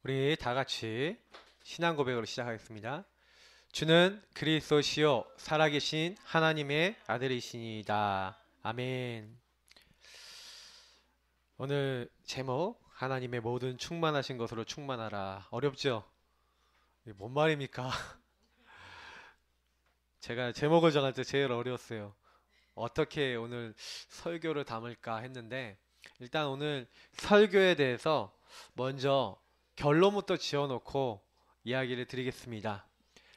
우리 다 같이 신앙 고백으로 시작하겠습니다. 주는 그리스도시요 살아계신 하나님의 아들이시니이다. 아멘. 오늘 제목 하나님의 모든 충만하신 것으로 충만하라. 어렵죠? 이게 뭔 말입니까? 제가 제목을 정할 때 제일 어려웠어요. 어떻게 오늘 설교를 담을까 했는데 일단 오늘 설교에 대해서 먼저 결론부터 지어놓고 이야기를 드리겠습니다.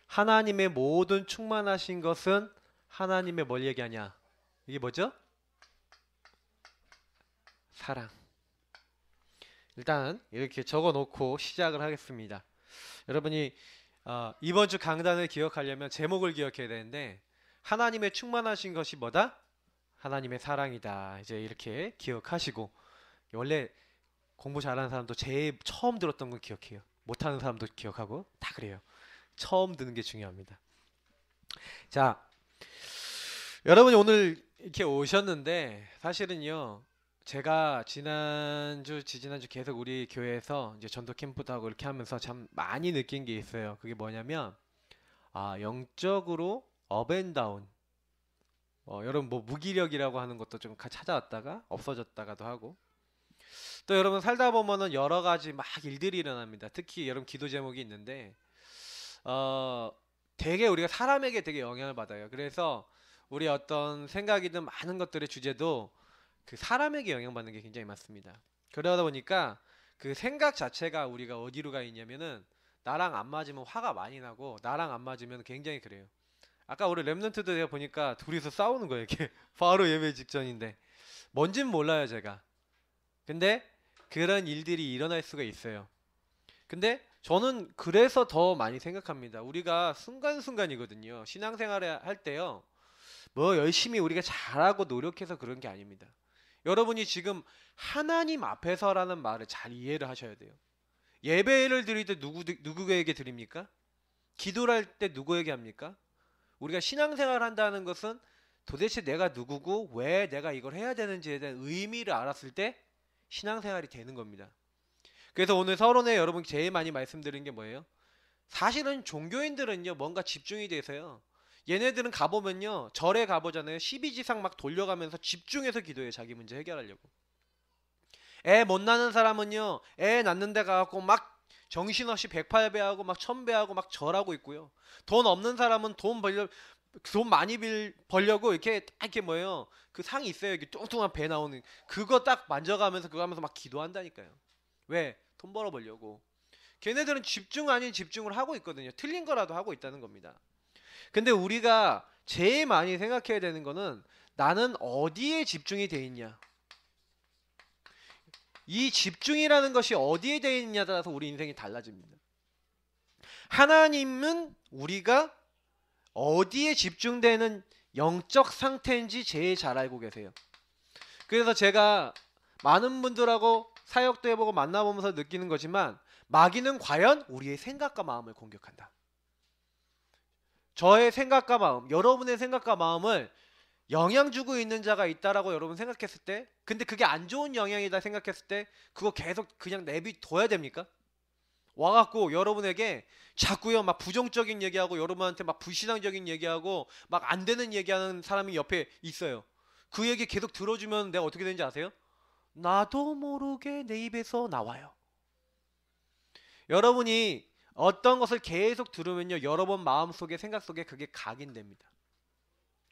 하나님의 모든 충만하신 것은 하나님의 뭘 얘기하냐? 이게 뭐죠? 사랑. 일단 이렇게 적어놓고 시작을 하겠습니다. 여러분이 이번 주 강단을 기억하려면 제목을 기억해야 되는데 하나님의 충만하신 것이 뭐다? 하나님의 사랑이다. 이제 이렇게 기억하시고 원래 공부 잘하는 사람도 제일 처음 들었던 건 기억해요. 못하는 사람도 기억하고 다 그래요. 처음 듣는 게 중요합니다. 자, 여러분이 오늘 이렇게 오셨는데 사실은요. 제가 지난주, 지지난주 계속 우리 교회에서 이제 전도 캠프도 하고 이렇게 하면서 참 많이 느낀 게 있어요. 그게 뭐냐면 영적으로 업앤다운. 여러분 뭐 무기력이라고 하는 것도 좀 찾아왔다가 없어졌다가도 하고 또 여러분 살다 보면은 여러 가지 막 일들이 일어납니다. 특히 여러분 기도 제목이 있는데 되게 우리가 사람에게 되게 영향을 받아요. 그래서 우리 어떤 생각이든 많은 것들의 주제도 그 사람에게 영향받는 게 굉장히 많습니다. 그러다 보니까 그 생각 자체가 우리가 어디로 가 있냐면은 나랑 안 맞으면 화가 많이 나고 나랑 안 맞으면 굉장히 그래요. 아까 우리 랩런트들 제가 보니까 둘이서 싸우는 거예요. 이렇게 바로 예배 직전인데 뭔진 몰라요 제가. 근데 그런 일들이 일어날 수가 있어요. 근데 저는 그래서 더 많이 생각합니다. 우리가 순간순간이거든요. 신앙생활을 할 때요. 뭐 열심히 우리가 잘하고 노력해서 그런 게 아닙니다. 여러분이 지금 하나님 앞에서라는 말을 잘 이해를 하셔야 돼요. 예배를 드릴 때 누구에게 드립니까? 기도를 할 때 누구에게 합니까? 우리가 신앙생활을 한다는 것은 도대체 내가 누구고 왜 내가 이걸 해야 되는지에 대한 의미를 알았을 때 신앙생활이 되는 겁니다. 그래서 오늘 서론에 여러분 제일 많이 말씀드린 게 뭐예요? 사실은 종교인들은요 뭔가 집중이 돼서요 얘네들은 가보면요 절에 가보잖아요 12지상 막 돌려가면서 집중해서 기도해요. 자기 문제 해결하려고. 애 못 낳는 사람은요 애 낳는 데 가갖고 막 정신없이 108배하고 막 1000배하고 막 절하고 있고요. 돈 없는 사람은 돈 많이 벌려고 이렇게 뭐예요 그 상이 있어요. 이렇게 뚱뚱한 배 나오는 그거 딱 만져가면서 그거 하면서 막 기도한다니까요. 왜? 돈 벌어보려고. 걔네들은 집중 아닌 집중을 하고 있거든요. 틀린 거라도 하고 있다는 겁니다. 근데 우리가 제일 많이 생각해야 되는 거는 나는 어디에 집중이 돼 있냐. 이 집중이라는 것이 어디에 돼 있느냐에 따라서 우리 인생이 달라집니다. 하나님은 우리가 어디에 집중되는 영적 상태인지 제일 잘 알고 계세요. 그래서 제가 많은 분들하고 사역도 해보고 만나보면서 느끼는 거지만 마귀는 과연 우리의 생각과 마음을 공격한다. 저의 생각과 마음, 여러분의 생각과 마음을 영향 주고 있는 자가 있다라고 여러분 생각했을 때, 근데 그게 안 좋은 영향이다 생각했을 때 그거 계속 그냥 내비둬야 됩니까? 와갖고 여러분에게 자꾸요 막 부정적인 얘기하고 여러분한테 막 불신앙적인 얘기하고 막 안 되는 얘기하는 사람이 옆에 있어요. 그 얘기 계속 들어주면 내가 어떻게 되는지 아세요? 나도 모르게 내 입에서 나와요. 여러분이 어떤 것을 계속 들으면요 여러분 마음속에 생각 속에 그게 각인됩니다.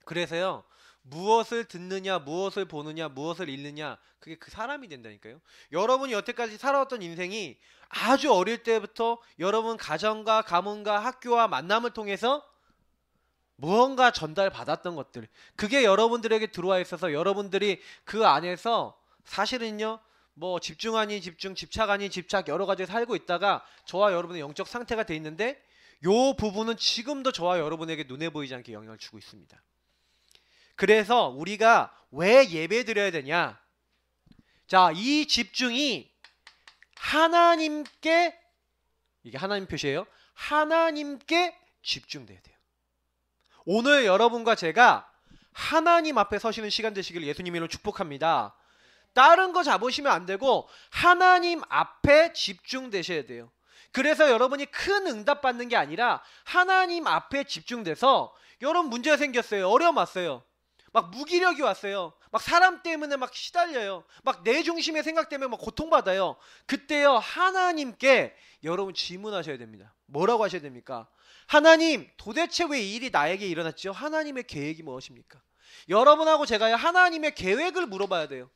그래서요 무엇을 듣느냐 무엇을 보느냐 무엇을 읽느냐 그게 그 사람이 된다니까요. 여러분이 여태까지 살아왔던 인생이 아주 어릴 때부터 여러분 가정과 가문과 학교와 만남을 통해서 무언가 전달받았던 것들 그게 여러분들에게 들어와 있어서 여러분들이 그 안에서 사실은요 뭐 집중 아닌 집중 집착 아닌 집착 여러 가지 살고 있다가 저와 여러분의 영적 상태가 돼 있는데 요 부분은 지금도 저와 여러분에게 눈에 보이지 않게 영향을 주고 있습니다. 그래서 우리가 왜 예배 드려야 되냐? 자, 이 집중이 하나님께 이게 하나님 표시예요. 하나님께 집중돼야 돼요. 오늘 여러분과 제가 하나님 앞에 서시는 시간 되시길 예수님으로 축복합니다. 다른 거 잡으시면 안 되고 하나님 앞에 집중되셔야 돼요. 그래서 여러분이 큰 응답 받는 게 아니라 하나님 앞에 집중돼서 여러분 문제가 생겼어요. 어려움 왔어요. 막 무기력이 왔어요. 막 사람 때문에 막 시달려요. 막 내 중심의 생각 때문에 막 고통받아요. 그때요 하나님께 여러분 질문하셔야 됩니다. 뭐라고 하셔야 됩니까? 하나님, 도대체 왜 이 일이 나에게 일어났죠? 하나님의 계획이 무엇입니까? 여러분하고 제가요 하나님의 계획을 물어봐야 돼요.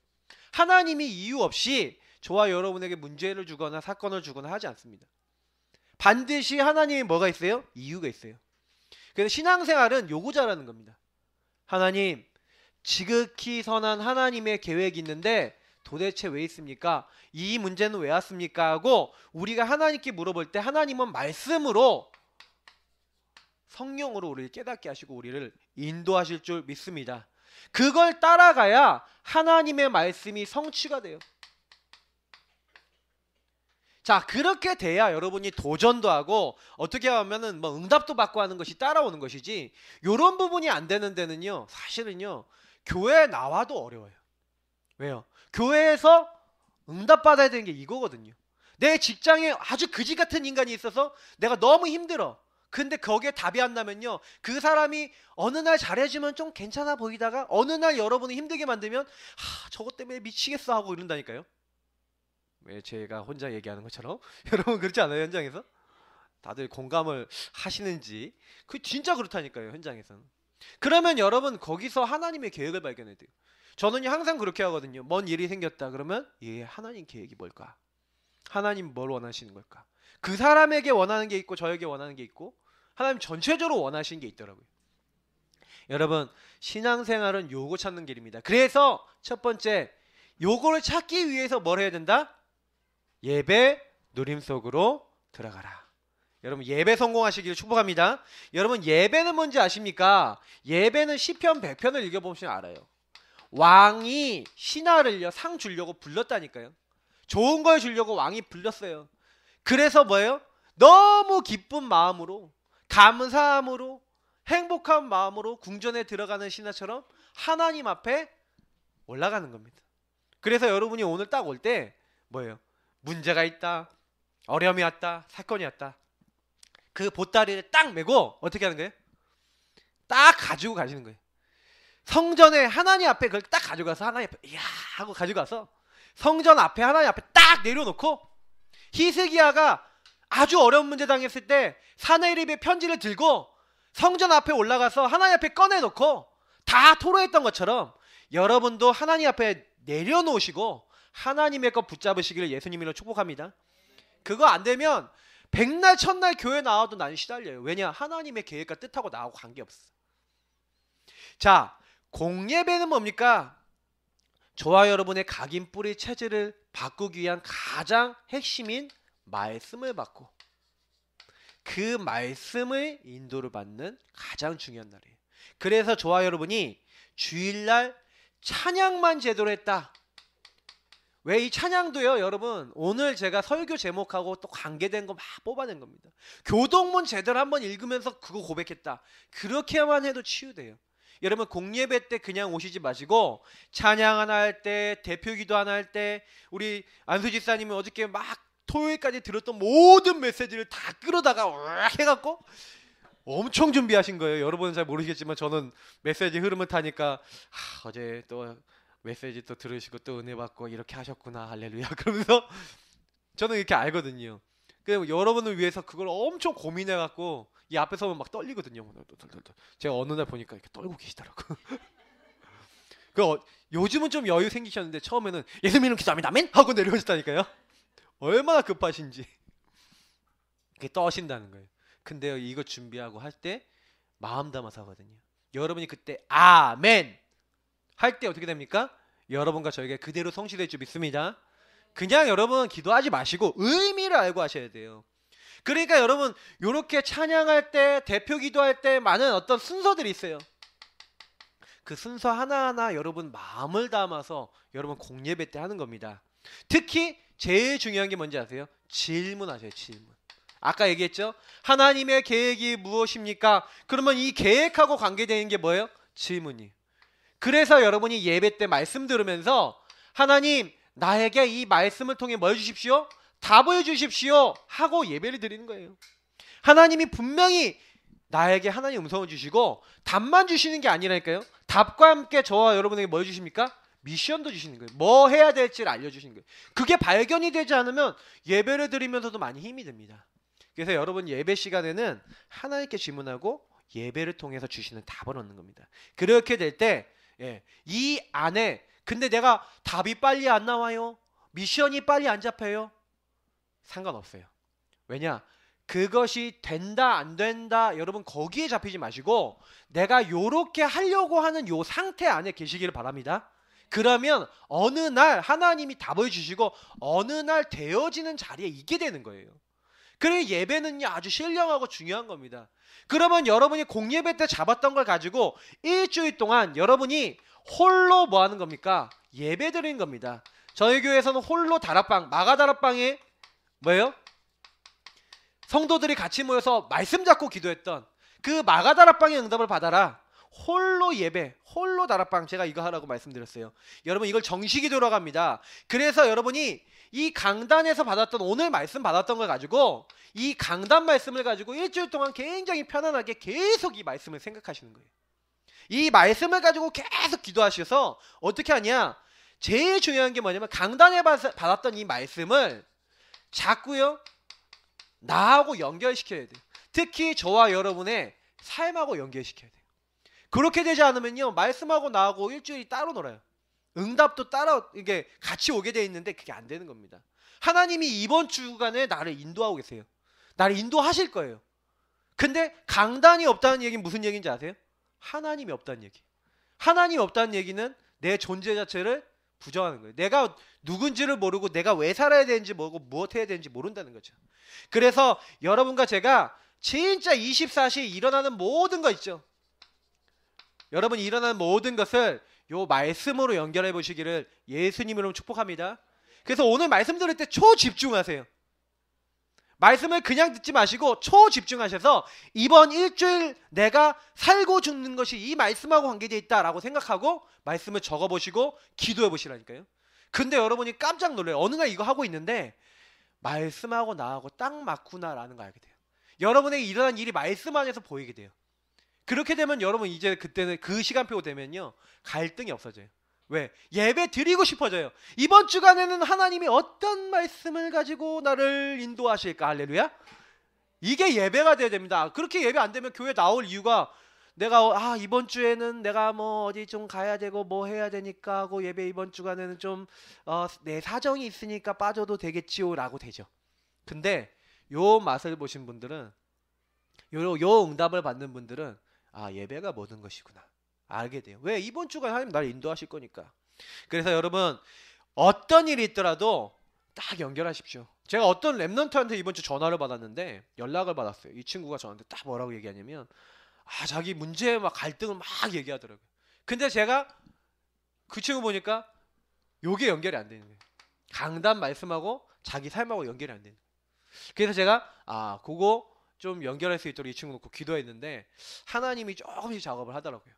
하나님이 이유 없이 저와 여러분에게 문제를 주거나 사건을 주거나 하지 않습니다. 반드시 하나님이 뭐가 있어요? 이유가 있어요. 그래서 신앙생활은 요거 잘하는 겁니다. 하나님, 지극히 선한 하나님의 계획이 있는데 도대체 왜 있습니까? 이 문제는 왜 왔습니까? 하고 우리가 하나님께 물어볼 때 하나님은 말씀으로 성령으로 우리를 깨닫게 하시고 우리를 인도하실 줄 믿습니다. 그걸 따라가야 하나님의 말씀이 성취가 돼요. 자, 그렇게 돼야 여러분이 도전도 하고 어떻게 하면은 뭐 응답도 받고 하는 것이 따라오는 것이지, 이런 부분이 안 되는 데는요 사실은요 교회에 나와도 어려워요. 왜요? 교회에서 응답받아야 되는 게 이거거든요. 내 직장에 아주 그지 같은 인간이 있어서 내가 너무 힘들어. 근데 거기에 답이 안 나면요 그 사람이 어느 날 잘해주면 좀 괜찮아 보이다가 어느 날 여러분을 힘들게 만들면 저것 때문에 미치겠어 하고 이런다니까요. 왜 제가 혼자 얘기하는 것처럼 여러분 그렇지 않아요? 현장에서 다들 공감을 하시는지. 그 진짜 그렇다니까요 현장에서는. 그러면 여러분 거기서 하나님의 계획을 발견해야 돼요. 저는 항상 그렇게 하거든요. 뭔 일이 생겼다 그러면 하나님 계획이 뭘까? 하나님 뭘 원하시는 걸까? 그 사람에게 원하는 게 있고 저에게 원하는 게 있고 하나님 전체적으로 원하시는 게 있더라고요. 여러분 신앙생활은 요거 찾는 길입니다. 그래서 첫 번째 요거를 찾기 위해서 뭘 해야 된다? 예배 누림 속으로 들어가라. 여러분 예배 성공하시기를 축복합니다. 여러분 예배는 뭔지 아십니까? 예배는 시편 100편을 읽어보시면 알아요. 왕이 신하를요 상 주려고 불렀다니까요. 좋은 걸 주려고 왕이 불렀어요. 그래서 뭐예요? 너무 기쁜 마음으로 감사함으로 행복한 마음으로 궁전에 들어가는 신하처럼 하나님 앞에 올라가는 겁니다. 그래서 여러분이 오늘 딱 올 때 뭐예요? 문제가 있다, 어려움이 왔다, 사건이 왔다, 그 보따리를 딱 메고 어떻게 하는 거예요? 딱 가지고 가시는 거예요. 성전에 하나님 앞에 그걸 딱 가져가서 하나님 앞에 이야 하고 가져가서 성전 앞에 하나님 앞에 딱 내려놓고, 히스기야가 아주 어려운 문제 당했을 때 사네립의 편지를 들고 성전 앞에 올라가서 하나님 앞에 꺼내놓고 다 토로했던 것처럼 여러분도 하나님 앞에 내려놓으시고 하나님의 것 붙잡으시기를 예수님으로 축복합니다. 그거 안 되면 백날 첫날 교회 나와도 나는 시달려요. 왜냐? 하나님의 계획과 뜻하고 나하고 관계없어. 자, 공예배는 뭡니까? 저와 여러분의 각인 뿌리 체질을 바꾸기 위한 가장 핵심인 말씀을 받고 그 말씀의 인도를 받는 가장 중요한 날이에요. 그래서 저와 여러분이 주일날 찬양만 제대로 했다. 왜 이 찬양도요 여러분 오늘 제가 설교 제목하고 또 관계된 거 막 뽑아낸 겁니다. 교동문 제대로 한번 읽으면서 그거 고백했다. 그렇게만 해도 치유돼요. 여러분 공예배 때 그냥 오시지 마시고 찬양 하나 할 때, 대표기도 하나 할 때, 우리 안수 집사님이 어저께 막 토요일까지 들었던 모든 메시지를 다 끌어다가 으악 해갖고 엄청 준비하신 거예요. 여러분은 잘 모르시겠지만 저는 메시지 흐름을 타니까 어제 또 메시지 또 들으시고 또 은혜 받고 이렇게 하셨구나 할렐루야 그러면서 저는 이렇게 알거든요. 그래서 여러분을 위해서 그걸 엄청 고민해갖고 이 앞에 서면 막 떨리거든요. 제가 어느 날 보니까 이렇게 떨고 계시더라고. 요즘은 좀 여유 생기셨는데 처음에는 예수님 이름 기도합니다 아멘 하고 내려오셨다니까요. 얼마나 급하신지. 그게 떠신다는 거예요. 근데요 이거 준비하고 할 때 마음 담아서 하거든요. 여러분이 그때 아멘 할 때 어떻게 됩니까? 여러분과 저에게 그대로 성취될 줄 믿습니다. 그냥 여러분 기도하지 마시고 의미를 알고 하셔야 돼요. 그러니까 여러분 이렇게 찬양할 때, 대표 기도할 때 많은 어떤 순서들이 있어요. 그 순서 하나하나 여러분 마음을 담아서 여러분 공예배 때 하는 겁니다. 특히 제일 중요한 게 뭔지 아세요? 질문하세요. 질문. 아까 얘기했죠? 하나님의 계획이 무엇입니까? 그러면 이 계획하고 관계되는 게 뭐예요? 질문이에요. 그래서 여러분이 예배 때 말씀 들으면서 하나님 나에게 이 말씀을 통해 뭘 주십시오? 답을 주십시오 하고 예배를 드리는 거예요. 하나님이 분명히 나에게 하나님 음성을 주시고 답만 주시는 게 아니라니까요. 답과 함께 저와 여러분에게 뭘 주십니까? 미션도 주시는 거예요. 뭐 해야 될지를 알려주시는 거예요. 그게 발견이 되지 않으면 예배를 드리면서도 많이 힘이 듭니다. 그래서 여러분 예배 시간에는 하나님께 질문하고 예배를 통해서 주시는 답을 얻는 겁니다. 그렇게 될 때 이 안에 근데 내가 답이 빨리 안 나와요. 미션이 빨리 안 잡혀요. 상관없어요. 왜냐? 그것이 된다 안 된다 여러분 거기에 잡히지 마시고 내가 요렇게 하려고 하는 요 상태 안에 계시기를 바랍니다. 그러면 어느 날 하나님이 답을 주시고 어느 날 되어지는 자리에 있게 되는 거예요. 그래 예배는요 아주 신령하고 중요한 겁니다. 그러면 여러분이 공예배 때 잡았던 걸 가지고 일주일 동안 여러분이 홀로 뭐 하는 겁니까? 예배 드리는 겁니다. 저희 교회에서는 홀로 다락방, 마가 다락방에 뭐예요? 성도들이 같이 모여서 말씀 잡고 기도했던 그 마가 다락방의 응답을 받아라. 홀로 예배, 홀로 다락방 제가 이거 하라고 말씀드렸어요. 여러분 이걸 정식기도로 갑니다. 그래서 여러분이 이 강단에서 받았던 오늘 말씀 받았던 걸 가지고 이 강단 말씀을 가지고 일주일 동안 굉장히 편안하게 계속 이 말씀을 생각하시는 거예요. 이 말씀을 가지고 계속 기도하셔서 어떻게 하냐? 제일 중요한 게 뭐냐면 강단에 받았던 이 말씀을 자꾸요 나하고 연결시켜야 돼요. 특히 저와 여러분의 삶하고 연결시켜야 돼요. 그렇게 되지 않으면요 말씀하고 나하고 일주일이 따로 놀아요. 응답도 따로 이게 같이 오게 돼 있는데 그게 안 되는 겁니다. 하나님이 이번 주간에 나를 인도하고 계세요. 나를 인도하실 거예요. 근데 강단이 없다는 얘기는 무슨 얘기인지 아세요? 하나님이 없다는 얘기. 하나님이 없다는 얘기는 내 존재 자체를 부정하는 거예요. 내가 누군지를 모르고 내가 왜 살아야 되는지 모르고 무엇 해야 되는지 모른다는 거죠. 그래서 여러분과 제가 진짜 24시에 일어나는 모든 거 있죠. 여러분이 일어나는 모든 것을 요 말씀으로 연결해 보시기를 예수님으로 축복합니다. 그래서 오늘 말씀 들을 때 초집중하세요. 말씀을 그냥 듣지 마시고 초집중하셔서 이번 일주일 내가 살고 죽는 것이 이 말씀하고 관계되어 있다라고 생각하고 말씀을 적어보시고 기도해 보시라니까요. 근데 여러분이 깜짝 놀라요. 어느 날 이거 하고 있는데 말씀하고 나하고 딱 맞구나라는 걸 알게 돼요. 여러분에게 일어난 일이 말씀 안에서 보이게 돼요. 그렇게 되면 여러분 이제 그때는 그 시간표 되면요 갈등이 없어져요. 왜? 예배 드리고 싶어져요. 이번 주간에는 하나님이 어떤 말씀을 가지고 나를 인도하실까? 할렐루야. 이게 예배가 돼야 됩니다. 그렇게 예배 안 되면 교회 나올 이유가 내가 이번 주에는 내가 뭐 어디 좀 가야 되고 뭐 해야 되니까 하고 예배 이번 주간에는 좀 내 사정이 있으니까 빠져도 되겠지요 라고 되죠. 근데 요 맛을 보신 분들은 요 응답을 받는 분들은 예배가 모든 것이구나 알게 돼요. 왜? 이번 주간 하나님 나를 인도하실 거니까. 그래서 여러분 어떤 일이 있더라도 딱 연결하십시오. 제가 어떤 랩런트한테 이번 주 전화를 받았는데 연락을 받았어요. 이 친구가 저한테 딱 뭐라고 얘기하냐면 자기 문제 막 갈등을 막 얘기하더라고요. 근데 제가 그 친구 보니까 요게 연결이 안 되는 거예요. 강단 말씀하고 자기 삶하고 연결이 안 되는 거예요. 그래서 제가 그거 좀 연결할 수 있도록 이 친구 놓고 기도했는데 하나님이 조금씩 작업을 하더라고요.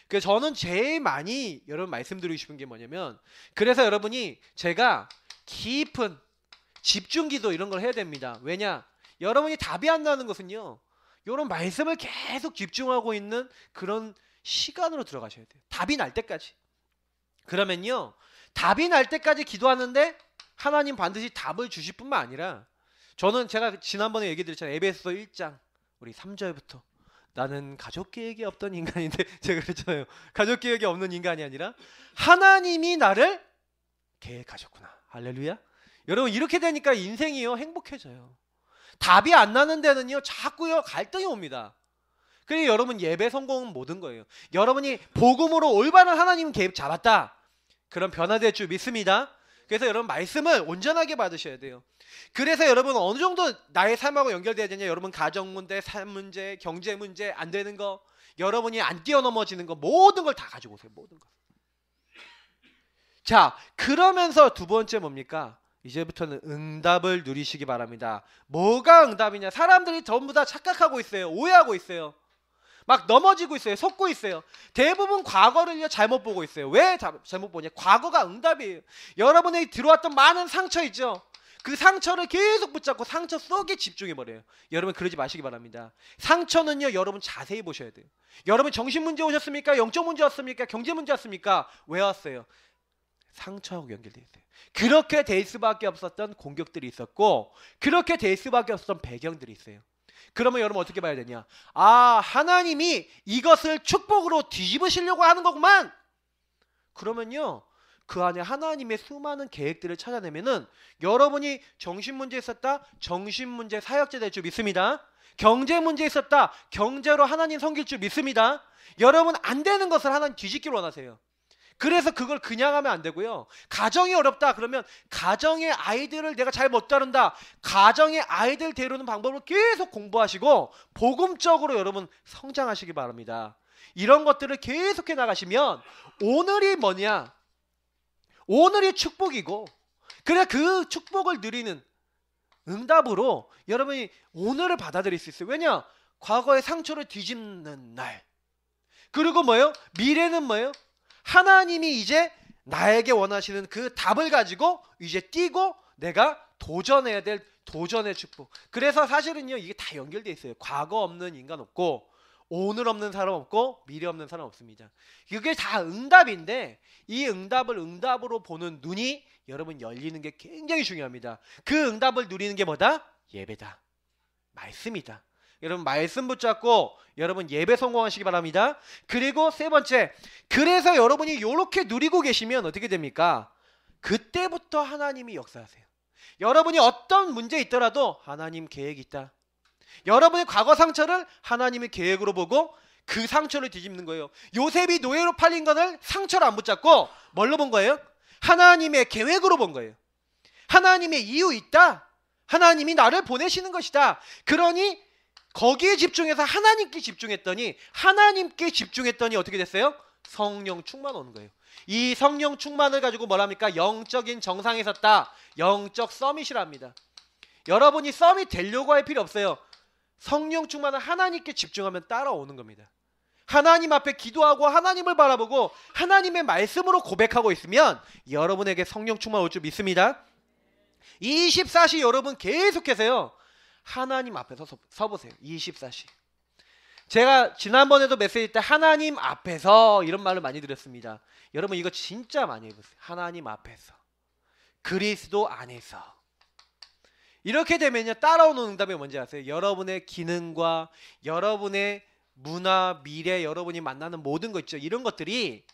그래서 저는 제일 많이 여러분 말씀드리고 싶은 게 뭐냐면 그래서 여러분이 제가 깊은 집중기도 이런 걸 해야 됩니다. 왜냐? 여러분이 답이 안 나는 것은요 이런 말씀을 계속 집중하고 있는 그런 시간으로 들어가셔야 돼요. 답이 날 때까지. 그러면요 답이 날 때까지 기도하는데 하나님 반드시 답을 주실 뿐만 아니라 저는 제가 지난번에 얘기 드렸잖아요. 에베소 1장 우리 3절부터 나는 가족 계획이 없던 인간인데 제가 그랬잖아요. 가족 계획이 없는 인간이 아니라 하나님이 나를 계획하셨구나. 할렐루야. 여러분 이렇게 되니까 인생이요 행복해져요. 답이 안 나는 데는요 자꾸요 갈등이 옵니다. 그래서 여러분 예배 성공은 모든 거예요. 여러분이 복음으로 올바른 하나님 계획 잡았다. 그럼 변화될 줄 믿습니다. 그래서 여러분 말씀을 온전하게 받으셔야 돼요. 그래서 여러분 어느 정도 나의 삶하고 연결돼야 되냐? 여러분 가정 문제, 삶 문제, 경제 문제 안 되는 거, 여러분이 안 뛰어넘어지는 거 모든 걸 다 가지고 오세요. 모든 거. 자, 그러면서 두 번째 뭡니까? 이제부터는 응답을 누리시기 바랍니다. 뭐가 응답이냐? 사람들이 전부 다 착각하고 있어요. 오해하고 있어요. 막 넘어지고 있어요. 속고 있어요. 대부분 과거를요 잘못 보고 있어요. 왜 잘못 보냐? 과거가 응답이에요. 여러분에게 들어왔던 많은 상처 있죠. 그 상처를 계속 붙잡고 상처 속에 집중해버려요. 여러분 그러지 마시기 바랍니다. 상처는요 여러분 자세히 보셔야 돼요. 여러분 정신 문제 오셨습니까? 영적 문제 왔습니까? 경제 문제 왔습니까? 왜 왔어요? 상처하고 연결되어 있어요. 그렇게 될 수밖에 없었던 공격들이 있었고 그렇게 될 수밖에 없었던 배경들이 있어요. 그러면 여러분 어떻게 봐야 되냐? 아, 하나님이 이것을 축복으로 뒤집으시려고 하는 거구만. 그러면요 그 안에 하나님의 수많은 계획들을 찾아내면은 여러분이 정신 문제 있었다, 정신 문제 사역자 될 줄 믿습니다. 경제 문제 있었다, 경제로 하나님 섬길 줄 믿습니다. 여러분 안 되는 것을 하나님 뒤집기를 원하세요. 그래서 그걸 그냥 하면 안 되고요. 가정이 어렵다 그러면 가정의 아이들을 내가 잘 못 다룬다. 가정의 아이들 데려오는 방법을 계속 공부하시고 복음적으로 여러분 성장하시기 바랍니다. 이런 것들을 계속해 나가시면 오늘이 뭐냐? 오늘이 축복이고 그래 그 축복을 누리는 응답으로 여러분이 오늘을 받아들일 수 있어요. 왜냐? 과거의 상처를 뒤집는 날. 그리고 뭐예요? 미래는 뭐예요? 하나님이 이제 나에게 원하시는 그 답을 가지고 이제 뛰고 내가 도전해야 될 도전의 축복. 그래서 사실은요 이게 다 연결되어 있어요. 과거 없는 인간 없고 오늘 없는 사람 없고 미래 없는 사람 없습니다. 이게 다 응답인데 이 응답을 응답으로 보는 눈이 여러분 열리는 게 굉장히 중요합니다. 그 응답을 누리는 게 뭐다? 예배다. 말씀이다. 여러분 말씀 붙잡고 여러분 예배 성공하시기 바랍니다. 그리고 세 번째, 그래서 여러분이 이렇게 누리고 계시면 어떻게 됩니까? 그때부터 하나님이 역사하세요. 여러분이 어떤 문제 있더라도 하나님 계획이 있다. 여러분의 과거 상처를 하나님의 계획으로 보고 그 상처를 뒤집는 거예요. 요셉이 노예로 팔린 것을 상처를 안 붙잡고 뭘로 본 거예요? 하나님의 계획으로 본 거예요. 하나님의 이유 있다. 하나님이 나를 보내시는 것이다. 그러니 거기에 집중해서 하나님께 집중했더니 어떻게 됐어요? 성령 충만 오는 거예요. 이 성령 충만을 가지고 뭐랍니까? 영적인 정상에 섰다. 영적 서밋이랍니다. 여러분이 서밋 되려고 할 필요 없어요. 성령 충만은 하나님께 집중하면 따라오는 겁니다. 하나님 앞에 기도하고 하나님을 바라보고 하나님의 말씀으로 고백하고 있으면 여러분에게 성령 충만 올 줄 믿습니다. 24시 여러분 계속해서요 하나님 앞에서 서보세요. 24시. 제가 지난번에도 메시지 때 하나님 앞에서 이런 말을 많이 드렸습니다. 여러분 이거 진짜 많이 해보세요. 하나님 앞에서, 그리스도 안에서. 이렇게 되면요 따라오는 응답이 뭔지 아세요? 여러분의 기능과 여러분의 문화, 미래, 여러분이 만나는 모든 거 있죠. 이런 것들이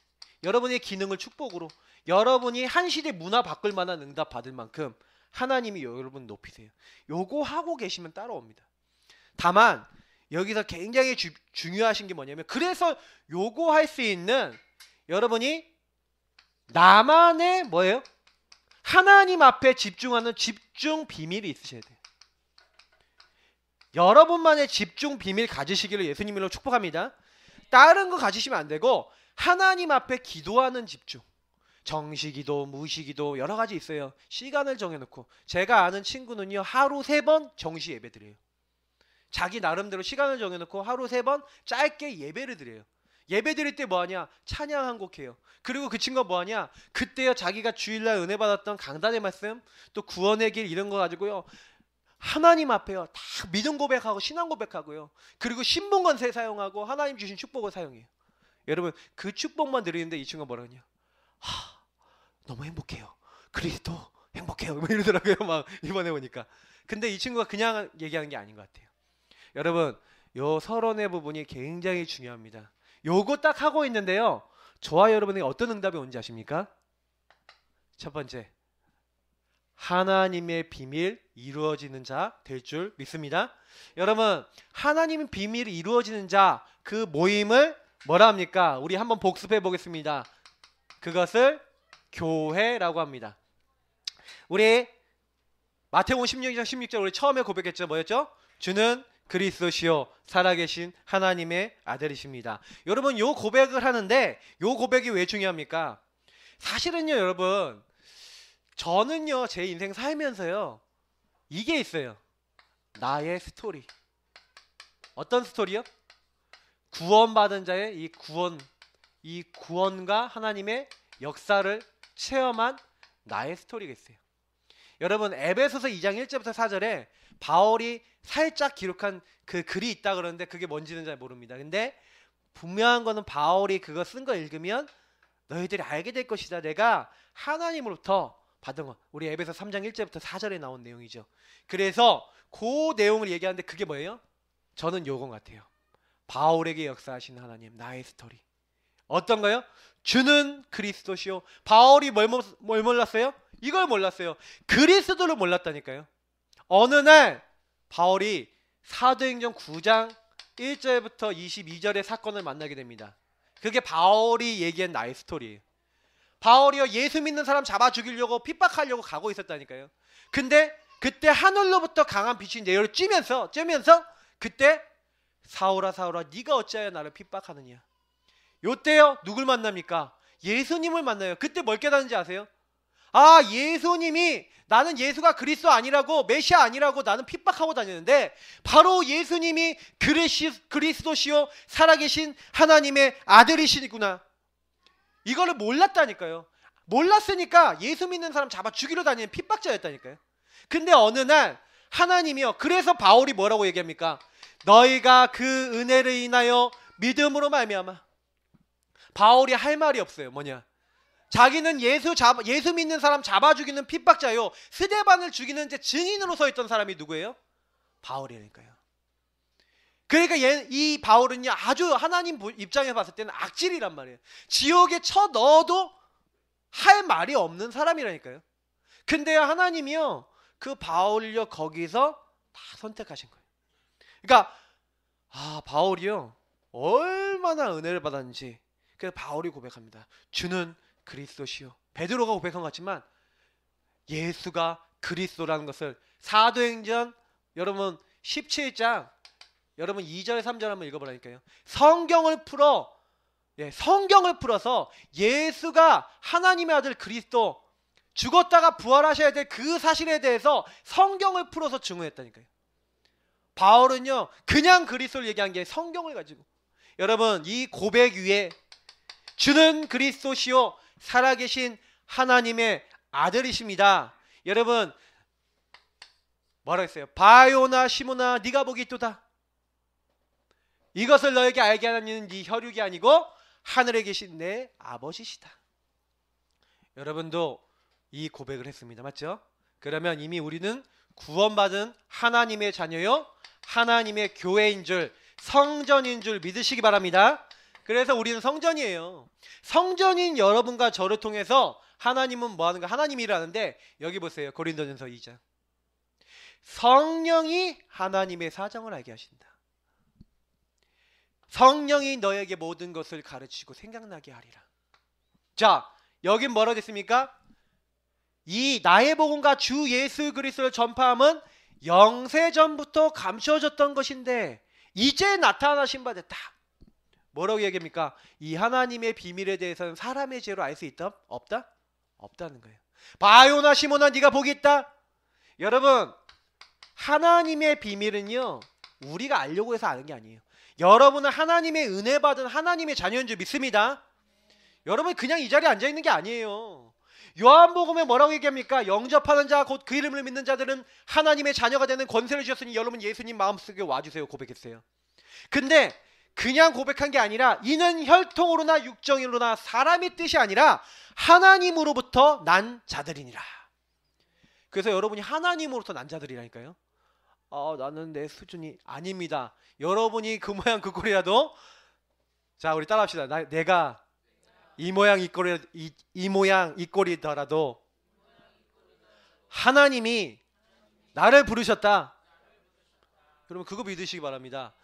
여러분의 기능을 축복으로 여러분이 한 시대 문화 바꿀 만한 응답 받을 만큼 하나님이 여러분 높이세요. 요거 하고 계시면 따라옵니다. 다만 여기서 굉장히 중요하신 게 뭐냐면 그래서 요거 할 수 있는 여러분이 나만의 뭐예요? 하나님 앞에 집중하는 집중 비밀이 있으셔야 돼요. 여러분만의 집중 비밀 가지시기를 예수님으로 축복합니다. 다른 거 가지시면 안 되고 하나님 앞에 기도하는 집중. 정시기도, 무시기도 여러 가지 있어요. 시간을 정해놓고 제가 아는 친구는요 하루 3번 정시 예배 드려요. 자기 나름대로 시간을 정해놓고 하루 3번 짧게 예배를 드려요. 예배 드릴 때 뭐하냐? 찬양 한 곡 해요. 그리고 그 친구가 뭐하냐? 그때요 자기가 주일날 은혜 받았던 강단의 말씀 또 구원의 길 이런 거 가지고요 하나님 앞에요 다 믿음 고백하고 신앙 고백하고요 그리고 신분건세 사용하고 하나님 주신 축복을 사용해요. 여러분 그 축복만 드리는데 이 친구가 뭐라냐? 너무 행복해요. 그리스도 행복해요. 뭐 이러더라고요. 막 이번에 보니까. 근데 이 친구가 그냥 얘기하는 게 아닌 것 같아요. 여러분 요 서론의 부분이 굉장히 중요합니다. 요거 딱 하고 있는데요. 저와 여러분에게 어떤 응답이 온지 아십니까? 첫 번째, 하나님의 비밀 이루어지는 자 될 줄 믿습니다. 여러분 하나님의 비밀이 이루어지는 자 그 모임을 뭐라 합니까? 우리 한번 복습해 보겠습니다. 그것을 교회라고 합니다. 우리 마태복음 16장 16절 우리 처음에 고백했죠. 뭐였죠? 주는 그리스도시요 살아계신 하나님의 아들이십니다. 여러분 요 고백을 하는데 요 고백이 왜 중요합니까? 사실은요 여러분 저는요 제 인생 살면서요 이게 있어요. 나의 스토리. 어떤 스토리요? 구원받은 자의 이 구원과 하나님의 역사를 체험한 나의 스토리가 있어요. 여러분 에베소서 2장 1절부터 4절에 바울이 살짝 기록한 그 글이 있다 그러는데 그게 뭔지는 잘 모릅니다. 근데 분명한 거는 바울이 그거 쓴 거 읽으면 너희들이 알게 될 것이다. 내가 하나님으로부터 받은 것. 우리 에베소 3장 1절부터 4절에 나온 내용이죠. 그래서 그 내용을 얘기하는데 그게 뭐예요? 저는 요건 같아요. 바울에게 역사하신 하나님, 나의 스토리. 어떤 거요? 주는 그리스도시요. 바울이 뭘 몰랐어요? 이걸 몰랐어요. 그리스도를 몰랐다니까요. 어느 날 바울이 사도행전 9장 1절부터 22절의 사건을 만나게 됩니다. 그게 바울이 얘기한 나의 스토리예요. 바울이요 예수 믿는 사람 잡아 죽이려고 핍박하려고 가고 있었다니까요. 근데 그때 하늘로부터 강한 빛이 내려 쬐면서 그때 사울아 사울아 네가 어찌하여 나를 핍박하느냐. 요때요 누굴 만납니까? 예수님을 만나요. 그때 뭘 깨닫는지 아세요? 아 예수님이 나는 예수가 그리스도 아니라고 메시아 아니라고 나는 핍박하고 다니는데 바로 예수님이 그리스도시요 살아계신 하나님의 아들이시구나. 이거를 몰랐다니까요. 몰랐으니까 예수 믿는 사람 잡아 죽이러 다니는 핍박자였다니까요. 근데 어느 날 하나님이요 그래서 바울이 뭐라고 얘기합니까? 너희가 그 은혜를 인하여 믿음으로 말미암아. 바울이 할 말이 없어요. 뭐냐? 자기는 예수 믿는 사람 잡아 죽이는 핍박자요. 스데반을 죽이는 제 증인으로 서 있던 사람이 누구예요? 바울이니까요. 그러니까 이 바울은요 아주 하나님 입장에 봤을 때는 악질이란 말이에요. 지옥에 쳐 넣어도 할 말이 없는 사람이라니까요. 근데 하나님이요 그 바울요 거기서 다 선택하신 거예요. 그러니까 바울이요 얼마나 은혜를 받았는지. 그래서 바울이 고백합니다. 주는 그리스도시요. 베드로가 고백한 것 같지만 예수가 그리스도라는 것을 사도행전 여러분 17장 여러분 2절 3절 한번 읽어보라니까요. 성경을 풀어서 예수가 하나님의 아들 그리스도 죽었다가 부활하셔야 될 그 사실에 대해서 성경을 풀어서 증언했다니까요. 바울은요 그냥 그리스도를 얘기한 게 성경을 가지고. 여러분 이 고백 위에 주는 그리스도시요 살아계신 하나님의 아들이십니다. 여러분 뭐라 했어요? 바요나 시모나 네가 복이 있도다. 이것을 너에게 알게 하는 네 혈육이 아니고 하늘에 계신 내 아버지시다. 여러분도 이 고백을 했습니다. 맞죠? 그러면 이미 우리는 구원받은 하나님의 자녀요 하나님의 교회인 줄 성전인 줄 믿으시기 바랍니다. 그래서 우리는 성전이에요. 성전인 여러분과 저를 통해서 하나님은 뭐 하는가? 하나님이 일하는데 여기 보세요. 고린도전서 2장. 성령이 하나님의 사정을 알게 하신다. 성령이 너에게 모든 것을 가르치고 생각나게 하리라. 자, 여긴 뭐라고 됐습니까? 이 나의 복음과 주 예수 그리스도를 전파함은 영세전부터 감춰졌던 것인데 이제 나타나신 바 됐다. 뭐라고 얘기합니까? 이 하나님의 비밀에 대해서는 사람의 죄로 알 수 있다? 없다? 없다는 거예요. 바요나 시모나 네가 복이 있다. 여러분 하나님의 비밀은요 우리가 알려고 해서 아는 게 아니에요. 여러분은 하나님의 은혜 받은 하나님의 자녀인 줄 믿습니다. 여러분 그냥 이 자리에 앉아 있는 게 아니에요. 요한복음에 뭐라고 얘기합니까? 영접하는 자 곧 그 이름을 믿는 자들은 하나님의 자녀가 되는 권세를 주셨으니 여러분 예수님 마음속에 와주세요 고백했어요. 근데 그냥 고백한 게 아니라 이는 혈통으로나 육정으로나 사람의 뜻이 아니라 하나님으로부터 난 자들이니라. 그래서 여러분이 하나님으로부터 난 자들이라니까요. 나는 내 수준이 아닙니다. 여러분이 그 모양 그 꼴이라도 자 우리 따라합시다. 내가 이 모양 이 꼴이더라도 하나님이 나를 부르셨다. 여러분 그거 믿으시기 바랍니다.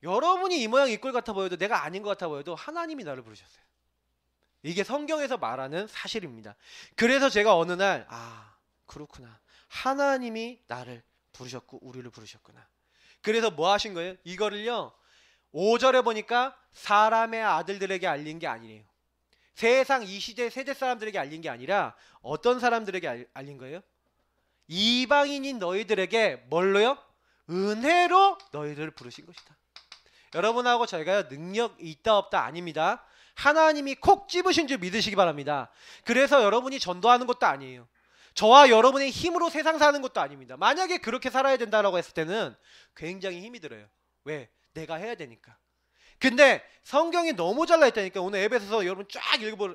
여러분이 이 모양 이 꼴 같아 보여도 내가 아닌 것 같아 보여도 하나님이 나를 부르셨어요. 이게 성경에서 말하는 사실입니다. 그래서 제가 어느 날 그렇구나. 하나님이 나를 부르셨고 우리를 부르셨구나. 그래서 뭐 하신 거예요? 이거를요 5절에 보니까 사람의 아들들에게 알린 게 아니에요. 세상 이 시대 세대 사람들에게 알린 게 아니라 어떤 사람들에게 알린 거예요? 이방인인 너희들에게 뭘로요? 은혜로 너희들을 부르신 것이다. 여러분하고 저희가 능력 있다 없다 아닙니다. 하나님이 콕 집으신 줄 믿으시기 바랍니다. 그래서 여러분이 전도하는 것도 아니에요. 저와 여러분의 힘으로 세상 사는 것도 아닙니다. 만약에 그렇게 살아야 된다라고 했을 때는 굉장히 힘이 들어요. 왜? 내가 해야 되니까. 근데 성경이 너무 잘나 있다니까. 오늘 에베소서 여러분 쫙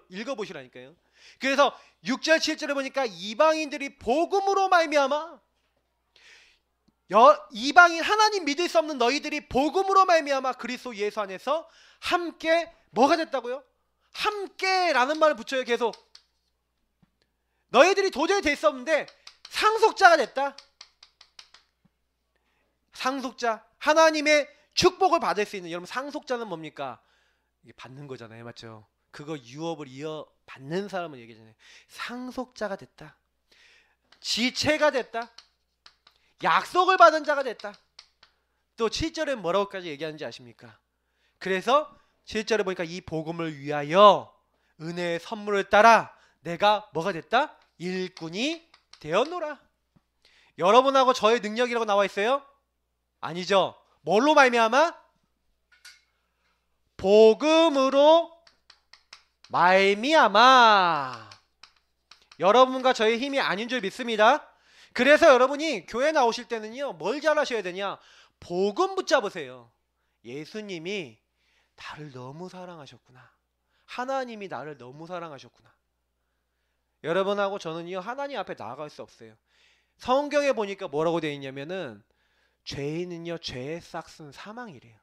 읽어보시라니까요. 그래서 6절 7절에 보니까 이방인들이 복음으로 말미암아, 이방인 하나님 믿을 수 없는 너희들이 복음으로 말미암아 그리스도 예수 안에서 함께 뭐가 됐다고요? 함께라는 말을 붙여요. 계속. 너희들이 도저히 될 수 없는데 상속자가 됐다. 상속자, 하나님의 축복을 받을 수 있는, 여러분 상속자는 뭡니까? 이게 받는 거잖아요, 맞죠? 그거 유업을 이어받는 사람을 얘기하잖아요. 상속자가 됐다. 지체가 됐다. 약속을 받은 자가 됐다. 또 7절에 뭐라고까지 얘기하는지 아십니까? 그래서 7절에 보니까 이 복음을 위하여 은혜의 선물을 따라 내가 뭐가 됐다? 일꾼이 되었노라. 여러분하고 저의 능력이라고 나와 있어요? 아니죠. 뭘로 말미암아? 복음으로 말미암아. 여러분과 저의 힘이 아닌 줄 믿습니다. 그래서 여러분이 교회 나오실 때는요, 뭘 잘하셔야 되냐? 복음 붙잡으세요. 예수님이 나를 너무 사랑하셨구나. 하나님이 나를 너무 사랑하셨구나. 여러분하고 저는요, 하나님 앞에 나아갈 수 없어요. 성경에 보니까 뭐라고 되어 있냐면은 죄인은요, 죄의 싹은 사망이래요.